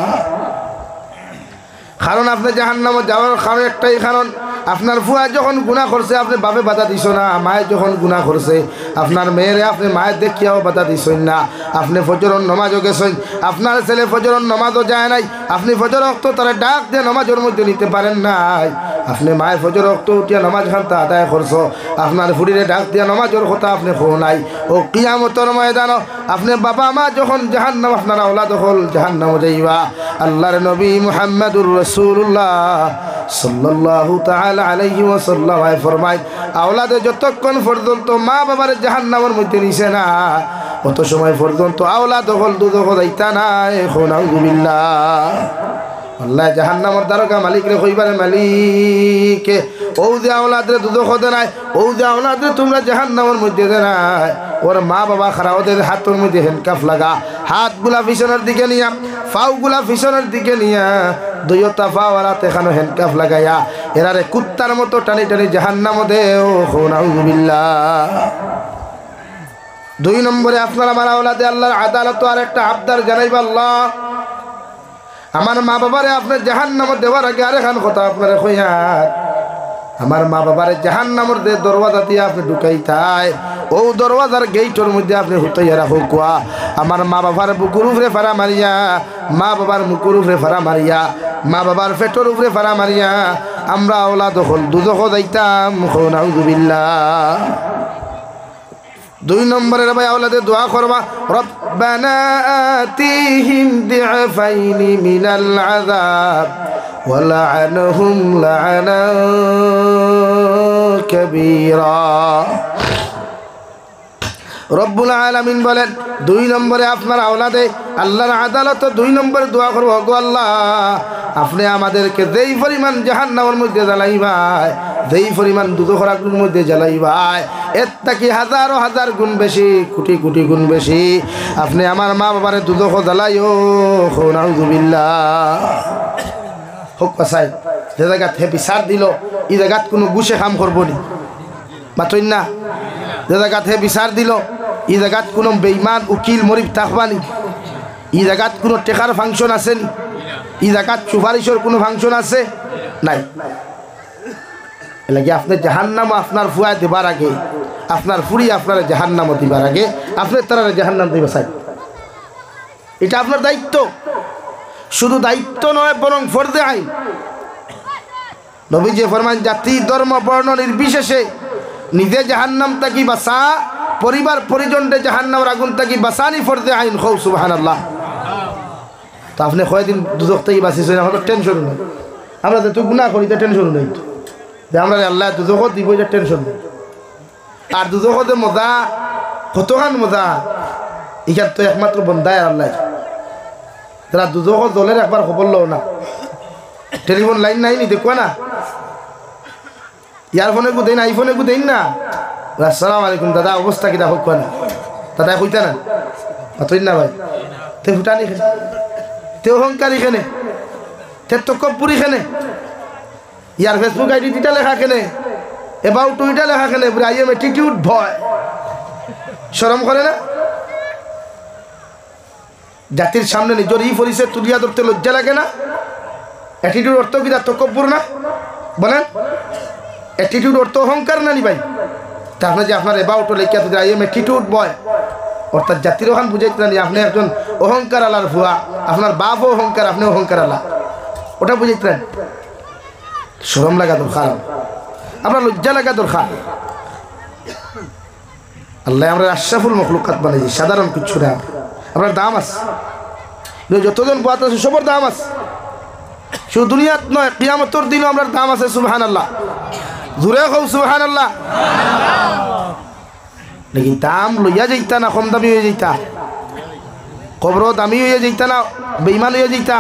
কারণ আপনি জাহান্নামে যাওয়ার কারণ একটাই কারণ আপনার ফুয়া যখন গুনাহ করছে আপনি বাপে বাধা দিছ না মায়ে যখন গুনাহ করছে আপনার মেয়েরে আপনি মায়ের দেখিয়াও বাধা দিছেন না আপনি ফজরের নামাজও গেছেন আপনার ছেলে ফজরের নামাজও যায় নাই আপনি ফজর ওয়াক্ত তারা ডাক দিয়ে নামাজের মধ্যে নিতে পারেন নাই আপনি মায়ের ফজর ওয়াক্ত উঠিয়া নামাজ খানটা আদায় করছো আপনার ফুড়িরে ডাক দিয়া নামাজের কথা আপনি খো নাই ও কিয়ামতের ময়দান আপনি বাবা মা যখন জাহান্নাম আপনার আওলাদ হল জাহান্নামে যাইবা আল্লাহর নবী মুহাম্মদুর রাসূলুল্লাহ সাল্লাল্লাহু তাআলা আলাইহি ওয়াসাল্লাম ফরমায় আওলাদে যতক্ষণ পর্যন্ত মা বাবার জাহান্নামের মধ্যে নিছে না অত সময় পর্যন্ত আওলাদ হল দুদক যাইতা না এখন আউযুবিল্লাহ আল্লাহ জাহান্নামের দ্বারকা মালিক রে কইবারে মালিক ও যে আওলাদরে দুদক দে নাই ও যে আওলাদরে তোমরা জাহান্নামের মধ্যে দে নাই ওর মা বাবা খারা ওদের হাতের মধ্যে হ্যান্ডকাফ লাগা হাতগুলা পিছনের দিকে নিয়া পাগুলা পিছনের দিকে নিয়া দুইটা পা ওরাতে এখানে হ্যান্ডকাফ লাগাইয়া এরারে কুত্তার মতো টানি টানি জাহান্নামে দেও নাউযুবিল্লাহ 2 নম্বরে আপনারা আমার আওলাদে আল্লাহর আদালত আর একটা আবদার জানাইবা আল্লাহ আমার মা বাবারে আপনি জাহান্নামে দেওয়ার আগে আরেকখান কথা আপনারা কইয়ার আমার মা বাবারে জাহান্নামের দে দরওয়াজা দিয়ে আপনি ঢুকাইতাই ও দরওয়াজার গেইটের মধ্যে আপনি হুতাইয়া রাখো কুয়া আমার মা বাবার বুকুর উপরে ফাড়া মারিয়া মা বাবার মুকুর উপরে ফাড়া মারিয়া মা বাবার পেটের উপরে ফাড়া মারিয়া আমরা আওলাদ হল দুদক যাইতাম নাউযুবিল্লাহ 2 নম্বরের ভাই আওলাদে দোয়া করবা রব্বানা আতিহিম দি'ফাইনি মিনাল আযাব ওয়া লা'আনহুম লা'নান কাবীরা রব্বুল আলামিন বলেন 2 নম্বরে আপনার আওলাদে আল্লাহর আদালত 2 নম্বরে দোয়া করব গো আল্লাহ আপনি আমাদেরকে যেই পরিমাণ জাহান্নামের মধ্যে জ্বালাইবাই যেই পরিমাণ দুদকের আগুনের মধ্যে জ্বালাইবাই এর থেকে হাজারো হাজার গুণ বেশি কোটি কোটি গুণ বেশি আপনি আমার মা বাবারে দুদক জ্বালাইও নাউযুবিল্লাহ হোক পাসাই যে জায়গাত হে বিচার দিল এই জায়গাত কোনো গুছে কাম করবো নি মাতইন না যে জায়গাত হে বিচার দিল এই জায়গাত কোনো বেঈমান উকিল মরিব থাকবানি এই জায়গাত কোনো টেকার ফাংশন আছে নি এই জায়গাত সুপারিশের কোনো ফাংশন আছে নাই এলাকি আপনি জাহান্নাম আপনার ফুয়া দিবার আগে আপনার ফুড়ি আপনার জাহান্নাম দিবার আগে আপনি তারা জাহান্নাম দিবে চাই এটা আপনার দায়িত্ব শুধু দায়িত্ব নয় বরং ফরজে আইন নবীজি ফরমান জাতি ধর্ম বর্ণ নির্বিশেষে নিজে জাহান্নাম থাকি বাঁচা পরিবার পরিজনরে জাহান্নামের আগুন থাকি বাঁচানি ফরজে আইন খৌ সুবহানাল্লাহ তো আপনি কয়দিন দুদক থেকে বাঁচিয়েছেন আমাদের টেনশন নেই আমরা তো গুনাহ করি তো টেনশন নেই যে আমরা আল্লাহ দুদক দিব যে টেনশন নেই আর দুদকতে মজা কতখান মজা এখান তো একমাত্র বন্ধায় আল্লাহ যারা দুদক দলের একবার খবর লো না টেলিফোন লাইন নাই নি দেখো না ইয়ারফোনে গু দেন আইফোনে গু দেন না আসসালামু আলাইকুম দাদা অবস্থা কিটা হোক না দাদা কইতা না অতই না ভাই তে ফুটানি খেনে তে অহংকারী খেনে তে তকব্বুরি খেনে ইয়ার ফেসবুক আইডি দিটা লেখা খেনে এবাউট টুইটা লেখা খেনে আই এম অ্যাটিটিউড ভয় শরম করে না জাতির সামনে নিজের এই পরিচয় তুলিয়া ধরতে লজ্জা লাগে না অ্যাটিটিউড অর্থ কি তকব্বুর না বলেন অ্যাটিটিউড অর্থ অহংকার না নি ভাই তাহলে যে আপনার এবাউট লেখা তুই আই এম অ্যাটিটিউড বয় অর্থাৎ জাতির ওখান বুঝাইতে না আপনি একজন অহংকার আলার ভুয়া আপনার বাপও অহংকার আপনি অহংকার আলা ওটা বুঝাইতে না শরম লাগা দরকার আপনার লজ্জা লাগা দরকার আল্লাহ আমরা আশরাফুল মখলুকাত বানাইছি সাধারণ কিছু না আপনার দাম আছে যতজন বাত আছে সবার দাম আছে শুধু দুনিয়াত নয় কিয়ামতের দিনও আমরা দাম আছে সুবহানাল্লাহ জোরে কও সুবহানাল্লাহ লেকিন দাম লইয়া যাইতা না কম দামি হয়ে যাইতা কবর দামি হইয়া যাইতা না বেঈমান হইয়া যাইতা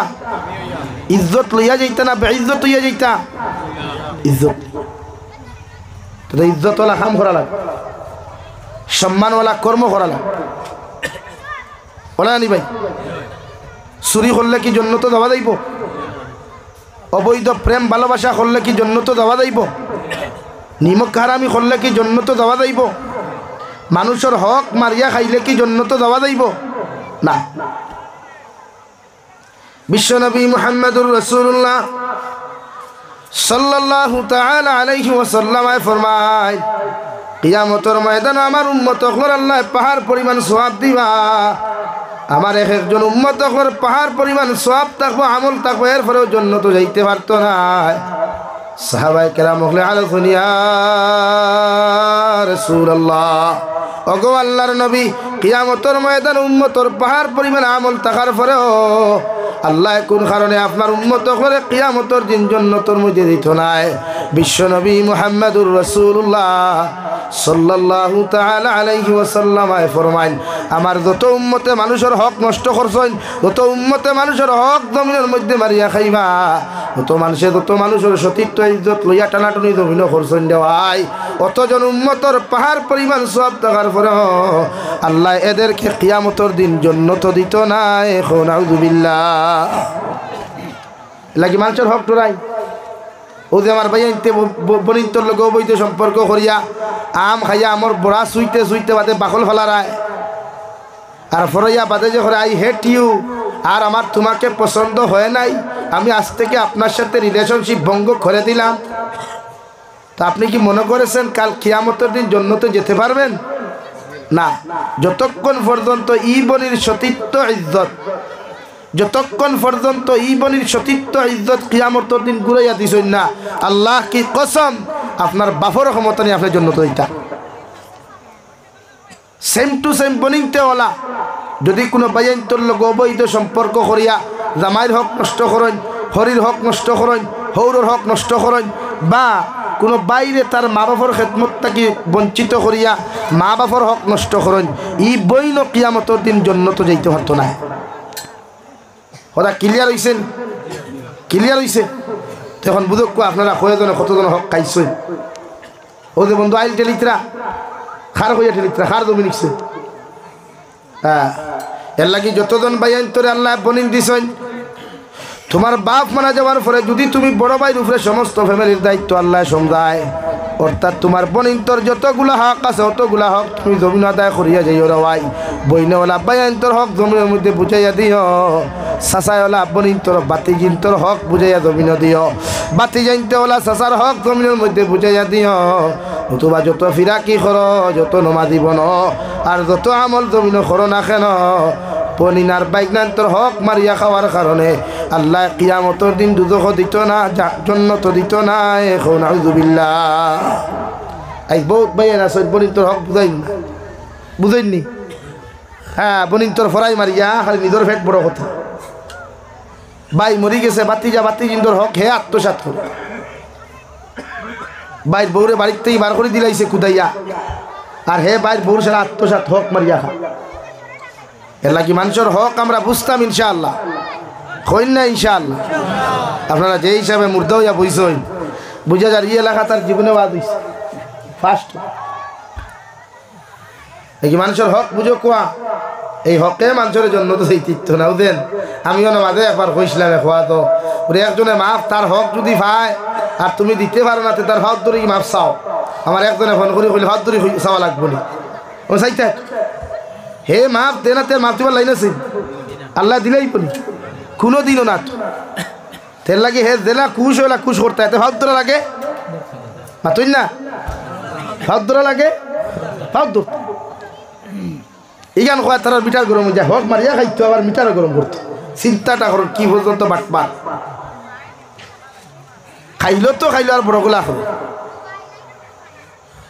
ইজ্জত লইয়া যাইতা না বেইজ্জত হইয়া যাইতা ইজ্জত তো ইজ্জতওয়ালা কাম করা লাগে সম্মানওয়ালা কর্ম করা লাগে বলা নি ভাই চুরি করলে কি জন্নত যাওয়া যাইব অবৈধ প্রেম ভালোবাসা করলে কি জন্নত যাওয়া যাইব নিমক হারামি করলে কি জন্নত যাওয়া যাইব মানুষের হক মারিয়া খাইলে কি জন্নত যাওয়া যাইব না বিশ্বনবী মুহাম্মদুর রাসূলুল্লাহ সাল্লাল্লাহু তাআলা আলাইহি ওয়াসাল্লাম ফরমায় কিয়ামতের ময়দানে আমার উম্মত হল আল্লাহ পাহাড় পরিমাণ সওয়াব দিবা আমার এক একজন উম্মত হল পাহাড় পরিমাণ সওয়াব থাকবো আমল থাকবো এরপরেও জান্নাতে যাইতে পারতো না সাহাবায়ে কেরাম বলে আলাইকুম ইয়া রাসূলুল্লাহ ওগো আল্লাহর নবী কিয়ামতের ময়দানে উম্মতের পাহাড় পরিমাণ আমল থাকার পরেও আল্লাহ কোন কারণে আপনার উম্মত করে কিয়ামতের দিন জান্নাতের মধ্যে দিত না বিশ্বনবী মুহাম্মদুর রাসূলুল্লাহ সাল্লাল্লাহু তাআলা আলাইহি ওয়াসাল্লাম ফরমাইন আমার যত উম্মতে মানুষের হক নষ্ট করছেন যত উম্মতে মানুষের হক জমিনের মধ্যে মারিয়া খাইবা যত মানুষের সতীত্ব ইজ্জত লইয়া টানাটানি জমিন করছেন দেওয়াই অতজন উম্মতের পাহাড় পরিমাণ সব থাকার পরে আল্লাহ এদেরকে কিয়ামতের দিন জান্নাত দিত না এখন আউযুবিল্লাহ লাগি মানুষের হক টোরাই ও যে আমার ভাই আনতে বনিন্তর লোক বৈধ সম্পর্ক করিয়া আম খাইয়া আমার বড়া সুইতে সুইতে বাদে বাকল ফেলারায় আর ফরাইয়া বাদে যে করে আই হেট ইউ আর আমার তোমাকে পছন্দ হয় নাই আমি আজ থেকে আপনার সাথে রিলেশনশিপ ভঙ্গ করে দিলাম তা আপনি কি মনে করেছেন কাল কিয়ামতের দিন জান্নাতে যেতে পারবেন না যতক্ষণ পর্যন্ত ই বনির সতীত্ব ইজ্জত যতক্ষণ পর্যন্ত ই বনির সতীত্ব ইজ্জত কিয়ামতের দিন ঘুরাইয়া দিছেন না আল্লাহ কি কসম আপনার বাপর ক্ষমতা নিয়ে আপনার জন্য তো এটা সেম টু সেম বনিতে ওলা যদি কোনো বাইন্তর লোক অবৈধ সম্পর্ক করিয়া জামাইর হক নষ্ট করেন হরির হক নষ্ট করেন হৌরর হক নষ্ট করেন বা কোনো বাইরে তার মা বাপর খেদমত থাকি বঞ্চিত করিয়া মা বাপর হক নষ্ট করেন ই বইন কিয়ামতের দিন জান্নাতে যাইতে পারতো না ওরা ক্লিয়ার হইছেন ক্লিয়ার হইছে তখন বুঝক আপনারা কয়জনে কতজন হক খাইছেন ও যে বন্ধু আইল টেলিত্রা খার হইয়া টেলিত্রা খার জমি নিচ্ছে হ্যাঁ এর লাগি যতজন বাইন তোরে আল্লাহ বনিন দিছেন তোমার বাপ মারা যাওয়ার পরে যদি তুমি বড় ভাইয়ের উপরে সমস্ত ফ্যামিলির দায়িত্ব আল্লাহ সমঝায় অর্থাৎ তোমার বনিন তোর যতগুলা হক আছে অতগুলা হক তুমি জমিন আদায় করিয়া যাইও রাই বইনেওয়ালা বাইন তোর হক জমিনের মধ্যে বুঝাইয়া দিও সাসাইওয়ালা বনিন তোর বাতিজিন তোর হক বুঝাইয়া জমিন দিও বাতি জানতে ওলা সাসার হক জমিনের মধ্যে বুঝাইয়া দিও নতুবা যত ফিরাকি কর যত নমাজি বন আর যত আমল জমিন করো না কেন পনিনার বাইকনান্তর হক মারিয়া খাওয়ার কারণে আল্লাহ কিয়ামতের দিন দুজখ দিত না জান্নাত দিত না এখন আউযুবিল্লাহ আই বহুত বাইন আছে বনিন্তর হক বুঝাইনি হ্যাঁ বনিন্তর ফরাই মারিয়া খালি নিজের ফেট বড় কথা ভাই মরি গেছে বাতিজিন্দর হক হে আত্মসাৎ করে বাইর বউরে বাড়িতেই বার করে দিলাইছে কুদাইয়া আর হে বাইর বউর সারা আত্মসাৎ হক মারিয়া খা এর লাগি মানুষের হক আমরা বুঝতাম ইনশাআল্লাহ কইন না ইনশাআল্লাহ আপনারা যে হিসাবে মুর্দা হইয়া বুঝছেন বুঝা যার ই এলাকা তার জীবনে বাদ হইছে ফার্স্ট এই মানুষের হক বুঝো কোয়া এই হকে মানুষের জন্য তো সেই তীর্থ নাও দেন আমিও না মাঝে একবার কইছিলাম খোয়া তো ওরে একজনে মাফ তার হক যদি পায় আর তুমি দিতে পারো না তার হাত ধরে মাফ চাও আমার একজনে ফোন করে কইলে হাত ধরে চাওয়া লাগবো নি ও চাইতে হে মাফ দে না তে মাফ দিবার লাইন আছে আল্লাহ দিলেই বলি কোনো দিনও না তেল লাগে হে দেলা খুশ হইলা খুশ করতে এতে হাত ধরা লাগে মাতুই না হাত ধরা লাগে হাত ধর ইগান কয় তার মিটার গরম যায় হক মারিয়া খাইতো আবার মিটার গরম করতো চিন্তাটা করো কি পর্যন্ত বাটবার খাইলো তো খাইলো আর বড়গুলা হলো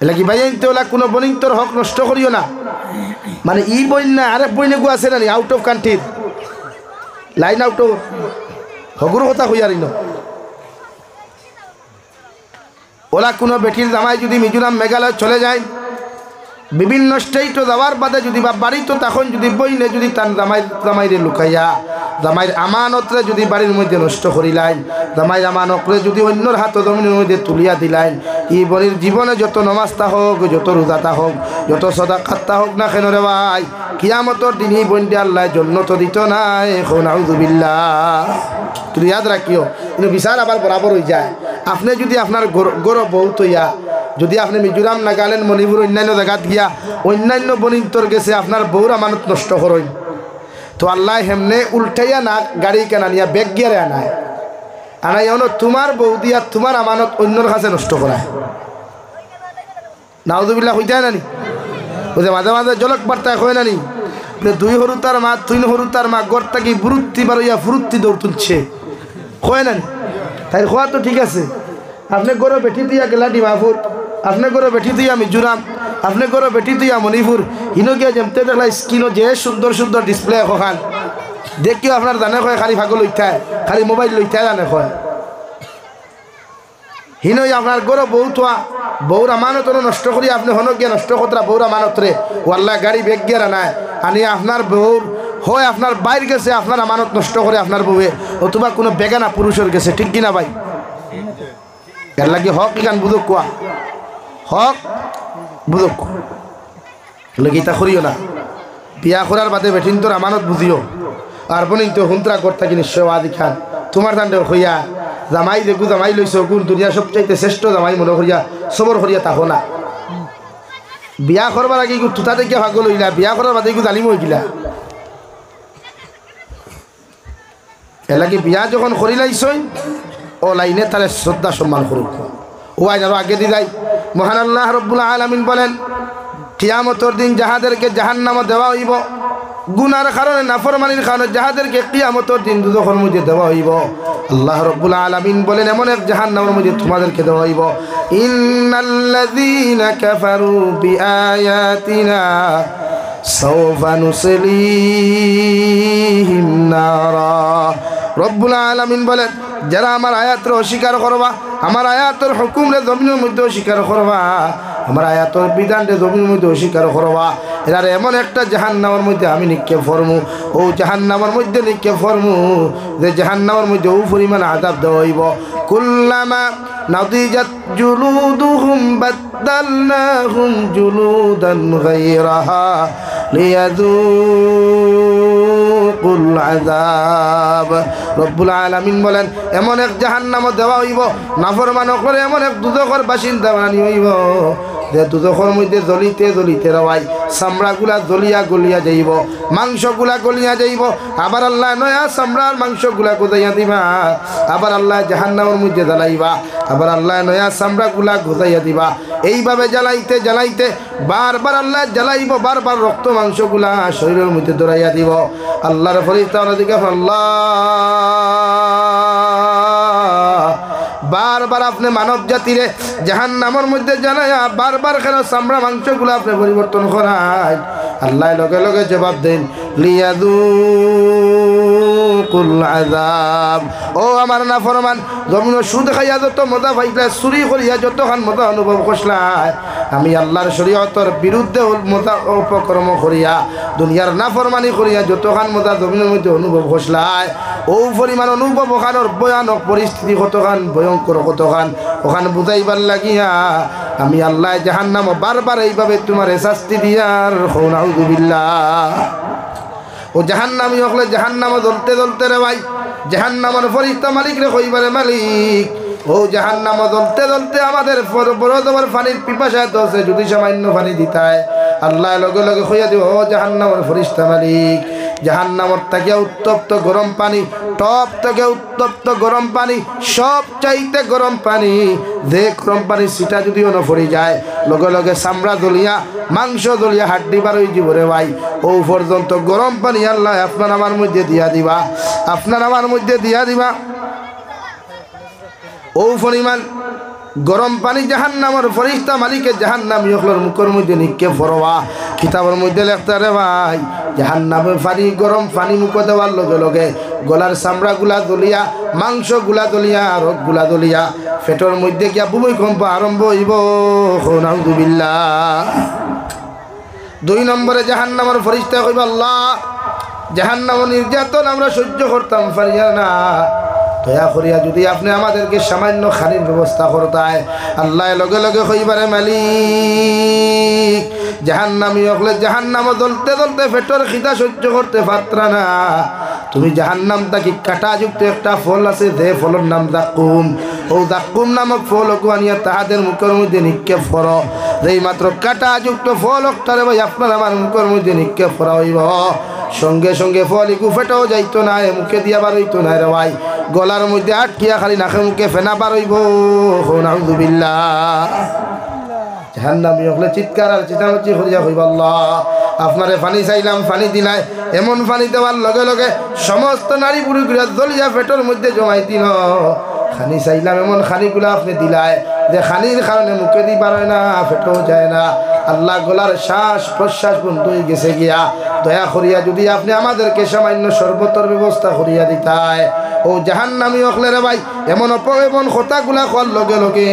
এলা কি ভাই আনতে ওলা কোনো বনিন তোর হক নষ্ট করিও না মানে ই বইন না আরেক বইনে গু আছে না আউট অফ কান্ট্রির লাইন আউট অফ হগুর কথা হইয়ারি ন ওলা কোনো বেটির জামাই যদি মিজোরাম মেঘালয় চলে যায় বিভিন্ন স্টেটও যাওয়ার বাদে যদি বা বাড়িতে তখন যদি বইনে যদি তার জামাইরে লুকাইয়া জামাইর আমানতরে যদি বাড়ির মধ্যে নষ্ট করিলাইন, জামাইর আমানতরে যদি অন্যর হাত জমিনের মধ্যে তুলিয়া দিলাইন, এই বলির জীবনে যত নমাজটা হোক, যত রোজাটা হোক, যত সদাকাতটা হোক না কেন রে ভাই, কিয়ামতর দিন এই বইনটি আল্লাহ জন্নত দিত নাই। এখন আউযুবিল্লাহ। তুমি ইয়াদ রাখিও, কিন্তু বিচার আবার বরাবর হয়ে যায়। আপনি যদি আপনার গৌরব বহুত হইয়া যদি আপনি মিজোরাম, নাগাল্যান্ড, মণিপুর অন্যান্য জায়গাত গিয়া অন্যান্য বনিন্তর গেছে আপনার বউর আমানত নষ্ট করেন, তো আল্লাহ হেমনে উল্টাইয়া না গাড়ি কেনা নিয়া বেগ গিয়ারে আনায় তোমার বউ দিয়া তোমার আমানত অন্যর কাছে নষ্ট করায়। নাউযুবিল্লাহ হইতে নানি বুঝে মাঝে মাঝে জলক বার্তায় হয় নানি, দুই হরু তার মা, তিন হরু তার মা গড় থাকি বুরুত্তি বারইয়া ফুরুত্তি দৌড় তুলছে, হয় নানি? তাই খোয়া তো ঠিক আছে। আপনি গরো বেঠি দিয়া গেলা ডিমাপুর, আপনি গরো বেঠি দিয়া মিজোরাম, আপনি গরো বেঠি দিয়া মণিপুর, হিনো গিয়া যেমতে দেখলা স্ক্রিনও যে সুন্দর সুন্দর ডিসপ্লে এখন দেখিও আপনার জানে কয় খালি ভাগো লইথায়, খালি মোবাইল লইথায় জানে কয়। হিনই আপনার গরো বউ থোয়া বউর আমানত নষ্ট করি আপনি হন গিয়া নষ্ট কতরা বউর আমানতরে ওয়াল্লা গাড়ি বেগ গিয়া নাই আনি আপনার বউর হয় আপনার বাইর গেছে আপনার আমানত নষ্ট করে আপনার বউয়ে, অথবা কোনো বেগানা পুরুষের গেছে, ঠিক কিনা ভাই? এর লাগে হক ইখান বুঝক কোয়া, হক বুঝক লাগে তা করিও না। বিয়া করার বাদে বেঠিন তোর আমানত বুঝিও, আর বনিন তো হুন্তরা কর থাকি নিশ্চয় আদি খান তোমার দান্ডে হইয়া জামাই দেখু জামাই লইছ কোন দুনিয়া সবচাইতে শ্রেষ্ঠ জামাই মনে করিয়া সবর করিয়া তাহো না। বিয়া করবার আগে তুতা দেখিয়া ভাগ লইলা, বিয়া করার বাদে জালিম হয়ে গিলা। এর লাগে বিয়া যখন করিলাইছই ও লাইনে তারে শ্রদ্ধা সম্মান করুক। ও আজ আরো আগে দি যাই, মহান আল্লাহ রব্বুল আলামিন বলেন কিয়ামতের দিন যাহাদেরকে জাহান্নামে দেওয়া হইব, গুনার কারণে নাফরমানির কারণে যাহাদেরকে কিয়ামতের দিন দুজখের মধ্যে দেওয়া হইব, আল্লাহ রব্বুল আলামিন বলেন এমন এক জাহান্নামের মধ্যে তোমাদেরকে দেওয়া হইব। ইন্নাল্লাযীনা কাফারু বিআয়াতিনা সাওফা নুসলিহিম নারা। রব্বুল আলামিন বলেন যারা আমার আয়াতের অস্বীকার করবা, আমার আয়াতের হুকুমরে জমিনের মধ্যে অস্বীকার করবা, আমার আয়াতের বিধানরে জমিনের মধ্যে অস্বীকার করবা, এরারে এমন একটা জাহান্নামের মধ্যে আমি নিক্ষেপ ফরমু, ও জাহান্নামের মধ্যে নিক্ষেপ ফরমু যে জাহান্নামের মধ্যে ও পরিমাণ আযাব দেওয়া হইব। কুল্লামা নাদিজাত জুলুদুহুম বাদদালনাহুম জুলুদান গায়রাহা লিয়াযুকুল আযাব। রব্বুল আলামিন বলেন এমন এক জাহান্নাম দেওয়া হইব, নাফরমান করে এমন এক দুজখের বাসিন্দা বানানি হইব যে দুজখের মধ্যে জ্বলিতে জ্বলিতে রওয়াই চামড়াগুলা জ্বলিয়া গলিয়া যাইব, মাংসগুলা গলিয়া যাইব, আবার আল্লাহ নয়া চামড়ার মাংসগুলা গোজাইয়া দিবা, আবার আল্লাহ জাহান্নামের মধ্যে জ্বালাইবা, আবার আল্লাহ নয়া চামড়াগুলা গোজাইয়া দিবা। এইভাবে জ্বালাইতে জ্বালাইতে বারবার আল্লাহ জ্বালাইব, বারবার রক্ত মাংসগুলা শরীরের মধ্যে দৌড়াইয়া দিব। আল্লাহর ফরিস্তা দিকে আল্লাহ বারবার আপনি মানব জাতিরে জাহান্নামের মধ্যে জানায়া বারবার কেন চামড়া মাংসগুলো আপনি পরিবর্তন করায়? আল্লাহ লগে লগে জবাব দেন লিয়াযুকুল আযাব। ও আমার নাফরমান জমিন সুদ খাইয়া যত মজা পাইলা, চুরি করিয়া যতখান মজা অনুভব করছলাই, আমি আল্লাহর শরীয়তের বিরুদ্ধে মজা উপকর্ম করিয়া দুনিয়ার নাফরমানি করিয়া যতখান মজা জমিনের মধ্যে অনুভব করছলাই, ও পরিমাণ অনুভব ওখানোর ভয়ানক পরিস্থিতি কতখান ভয়ঙ্কর কতখান ওখানে বুঝাইবার লাগিয়া আমি আল্লাহ জাহান্নাম বারবার এইভাবে তোমার শাস্তি দিয়ার নাউযুবিল্লাহ। ও জাহান্নামী হলে জাহান্নামে জ্বলতে জ্বলতে রে ভাই জাহান্নামের ফরিস্তা মালিক রে কইবারে মালিক, ও জাহান্নাম জ্বলতে জ্বলতে আমাদের বড় তোমার পানির পিপাসায় তো আছে, যদি সামান্য পানি দিতায় আল্লাহ লগে লগে কইয়া দিব ও জাহান্নামের ফরিস্তা মালিক, জাহান্নামর থেকে উত্তপ্ত গরম পানি, টপ থেকে উত্তপ্ত গরম পানি, সব চাইতে গরম পানি, যে গরম পানি সিটা যদিও না পড়ে যায় লগে লগে চামড়া জ্বলিয়া মাংস জ্বলিয়া হাড্ডি বার হয়ে যাব রে ভাই। ও পর্যন্ত গরম পানি আল্লাহ আপনার আমার মধ্যে দিয়া দিবা, আপনার আমার মধ্যে দিয়া দিবা। ও পরিমাণ গরম পানি জাহান্নামের ফরিস্তা মালিকে জাহান্নামী হকলের মুখের মধ্যে নিক্ষেপ করবা। কিতাবের মধ্যে লেখতে রে ভাই জাহান্নামের পানি গরম পানি মুখে দেওয়ার লগে লগে গলার চামড়াগুলা জ্বলিয়া মাংসগুলা জ্বলিয়া রগগুলা জ্বলিয়া পেটের মধ্যে গিয়া ভূমিকম্প আরম্ভ হইব। নাউযুবিল্লাহ। 2 নম্বরে জাহান্নামের ফেরেশতা কইবা আল্লাহ জাহান্নামের নির্যাতন আমরা সহ্য করতাম পারি না, দয়া করিয়া যদি আপনি আমাদেরকে সামান্য খানির ব্যবস্থা করতায়। আল্লাহ লগে লগে কইবারে মালিক জাহান্নামী হলে জাহান্নামে জ্বলতে জ্বলতে পেটের খিদা সহ্য করতে পারতা না, তুমি জাহান্নাম তাকি কাঁটাযুক্ত একটা ফল আছে, যে ফলের নাম যাকুম, ও যাকুম নামক ফল আনিয়া তাহাদের মুখের মধ্যে নিক্ষেপ করো। যেই মাত্র কাঁটাযুক্ত ফল একটারে ভাই আপনার আমার মুখের মধ্যে নিক্ষেপ করা হইব, সঙ্গে সঙ্গে ফল ইকু ফেটাও যাইতো না, মুখে দিয়া বার হইতো না রে ভাই, গলার মধ্যে আটকিয়া খালি নাকে মুখে ফেনা বার হইব। নাউযুবিল্লাহ। জাহান্নামী হলে চিৎকার আর চেঁচামেচি করিয়া হইব আল্লাহ আপনারে পানি চাইলাম পানি দিলাই, এমন পানি দেওয়ার লগে লগে সমস্ত নারী পুরুষগুলা জ্বলিয়া পেটের মধ্যে জমাই দিল। খানি চাইলাম এমন খানিগুলা আপনি দিলাই যে খানির কারণে মুখে দি পারে না, পেটেও যায় না, আল্লাহ গলার শ্বাস প্রশ্বাস বন্ধ হয়ে গেছে গিয়া। দয়া করিয়া যদি আপনি আমাদেরকে সামান্য শরবতের ব্যবস্থা করিয়া দিতায়। ও জাহান্নামী হলে রে ভাই এমন এমন কথাগুলা কর লগে লগে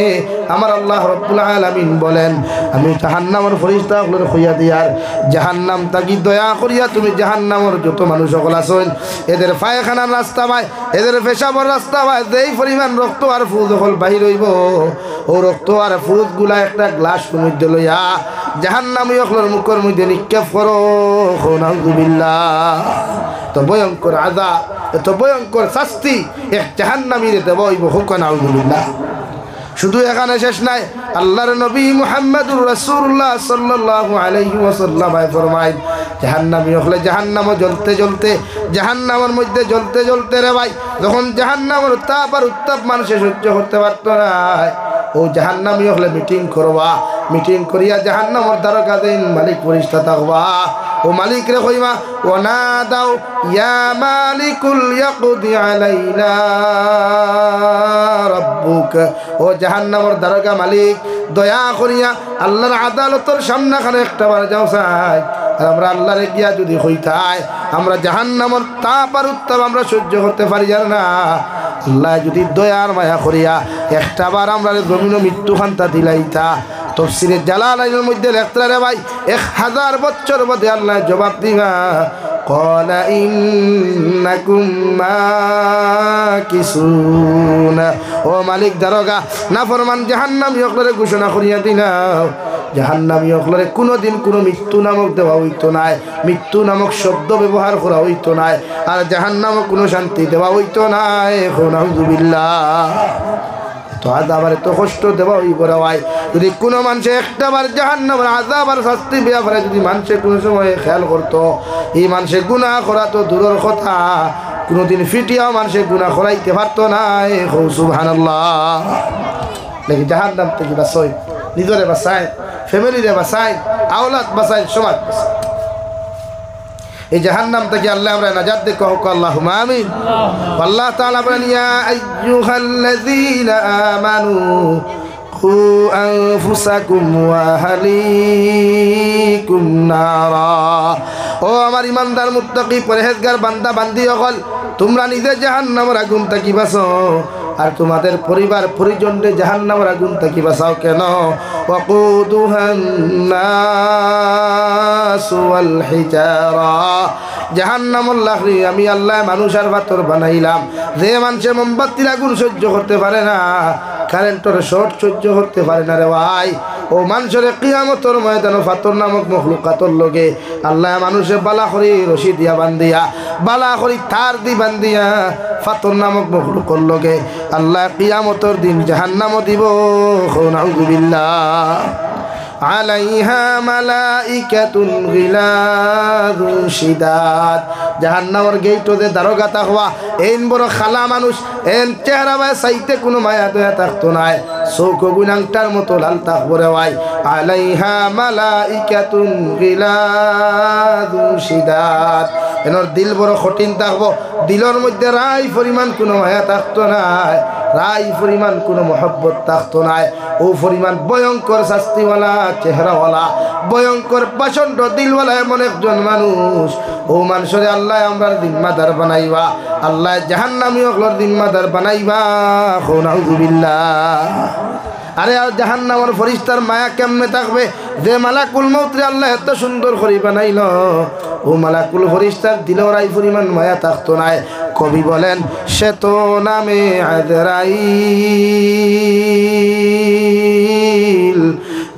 আমার আল্লাহ রব্বুল আলামিন বলেন আমি জাহান্নামের ফেরেশতা হলে কইয়া দিয়ার জাহান্নাম তাকি দয়া করিয়া তুমি জাহান্নামের যত মানুষ সকল আছেন এদের পায়খানার রাস্তা পায়, এদের পেশাবের রাস্তা পায়, যেই পরিমাণ রক্ত আর ফুল যখন বাহির হইব, ও রক্ত আর ফুলগুলা একটা গ্লাস মধ্যে লইয়া জাহান্নামী হলের মুখের মধ্যে নিক্ষেপ করো। নাউযুবিল্লাহ। তো ভয়ঙ্কর আযাব, এত ভয়ঙ্কর শাস্তি এক জাহান্নামীর দেব হইব। নাউযুবিল্লাহ। শুধু এখানে শেষ নাই, আল্লাহর নবী মুহাম্মদুর রাসূলুল্লাহ সাল্লাল্লাহু আলাইহি ওয়াসাল্লাম ফরমায় জাহান্নামী হলে জাহান্নামে জ্বলতে জ্বলতে জাহান্নামের মধ্যে জ্বলতে জ্বলতে রে ভাই যখন জাহান্নামের তাপ আর উত্তাপ মানুষে সহ্য করতে পারত না, ও জাহান্নামী হলে মিটিং করবা, মিটিং করিয়া জাহান্নামের দ্বারকা দিন মালিক ফেরেশতা থাকবা, ও মালিক রে কইবা ও না দাও ইয়া মালিকুল ইয়াকদি আলাইনা রাব্বুক, ও জাহান্নামের দ্বারকা মালিক দয়া করিয়া আল্লাহর আদালতের সামনাখানে একটা বার যাও চাই। আর আমরা আল্লাহরে গিয়া যদি হইতাই আমরা জাহান্নামের তাপ আর উত্তাপ আমরা সহ্য করতে পারি না, আল্লাহ যদি দয়ার মায়া করিয়া একটা বার আমরা জমিন মৃত্যু খান্তা দিলাইতা। তাফসীরে জালালাইনের মধ্যে লেখা রে ভাই 1000 বছর বাদে আল্লাহ জবাব দিবা ক্বালা ইন্নাকুম মাকিসুন। ও মালিক দারোগা নাফরমান জাহান্নামী হকলরে ঘোষণা করিয়া দিলাও জাহান্নামী হকলরে কোনোদিন কোনো মৃত্যু নামক দেওয়া হইতো নাই, মৃত্যু নামক শব্দ ব্যবহার করা হইতো নাই, আর জাহান্নামে কোনো শান্তি দেওয়া হইতো নাই। নাউযুবিল্লাহ। তো আযাবার তো কষ্ট দেওয়া হইব রে ভাই, যদি কোনো মানুষ একটা বার জাহান্নামের আযাব আর শাস্তি ব্যাপারে যদি মানুষের কোনো সময় খেয়াল করতো, এই মানুষের গুনাহ করা তো দূরের কথা, কোনোদিন ফিটিয়াও মানুষের গুনাহ করাইতে পারতো না। সুবহানাল্লাহ। নাকি জাহান্নাম থেকে বাঁচাই, নিজরে বাঁচাই, ফ্যামিলিরে বাঁচাই, আওলাদ বাঁচাই, সমাজ বাঁচাই। এই জাহান্নাম থেকে আল্লাহ আমরা নাজাত দে, কহ আল্লাহুম্মা আমিন। আল্লাহ তাআলা বলেন ইয়া আইয়ুহাল্লাযীনা আমানু কু আনফুসাকুম ওয়া আহলিকুম নারা। ও আমার ইমানদার মুত্তাকি পরহেজগার বান্দা বান্দি সকল, তোমরা নিজে জাহান্নামের আগুন থেকে বাঁচো আর তোমাদের পরিবার পরিজনকে জাহান্নামের আগুন থেকে বাঁচাও। কেন? ওয়াকুদুহান নাস ওয়াল হিজারা, জাহান্নামুল লাহরি আমি আল্লাহ মানুষ আর পাথর বানাইলাম। যে মানুষে মোমবাতির আগুন সহ্য করতে পারে না, কারেন্টের শর্ট সহ্য করতে পারে না রে ভাই, ও মানুষের কিয়ামতের ময়দানে পাথর নামক মখলুকাতর লগে আল্লাহ মানুষে বালা করি রশি দিয়া বান্ধিয়া, বালা করি তার দি বান্ধিয়া পাথর নামক মখলুকর লগে আল্লাহ কিয়ামতের দিন জাহান্নামও দিব। নাউযুবিল্লাহ। আলাইহা মালাইকাতুন গিলাযুন শিদাদ, জাহান্নামের গেইটে দারোগা তাকওয়া এন বড় খালা মানুষ, এন চেহারা বাই সাইতে কোনো মায়া দয়া থাকতো নাই, চোখ গুনাংটার মতো লাল থাকবো রে ভাই। আলাইহা মালাইকাতুন গিলাযুন শিদাদ, এনর দিল বড় কঠিন থাকবো, দিলের মধ্যে রাই পরিমাণ কোনো মায়া থাকতো নাই, রাই পরিমাণ কোনো মহব্বত থাকতো নাই, ও পরিমাণ ভয়ঙ্কর শাস্তিওয়ালা চেহারাওয়ালা ভয়ঙ্কর প্রচণ্ড দিলওয়ালা এমন একজন মানুষ ও মানুষরে আল্লাহ আমরার জিম্মাদার বানাইবা আল্লাহ জাহান্নামী ওগুলোর জিম্মাদার বানাইবা নাউযুবিল্লাহ আরে আর জাহান্নামের ফেরেশতার মায়া কেমনে থাকবে যে মালাকুল মউত রে আল্লাহ এত সুন্দর করে বানাইল ও মালাকুল ফেরেশতার দিলে ওরাই পরিমাণ মায়া থাকতো না কবি বলেন সে তো নামে আযরাইল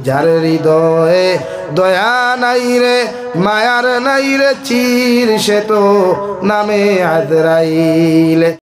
যার হৃদয়ে দয়া নাই রে মায়ার নাই রে চির সে তো নামে আযরাইল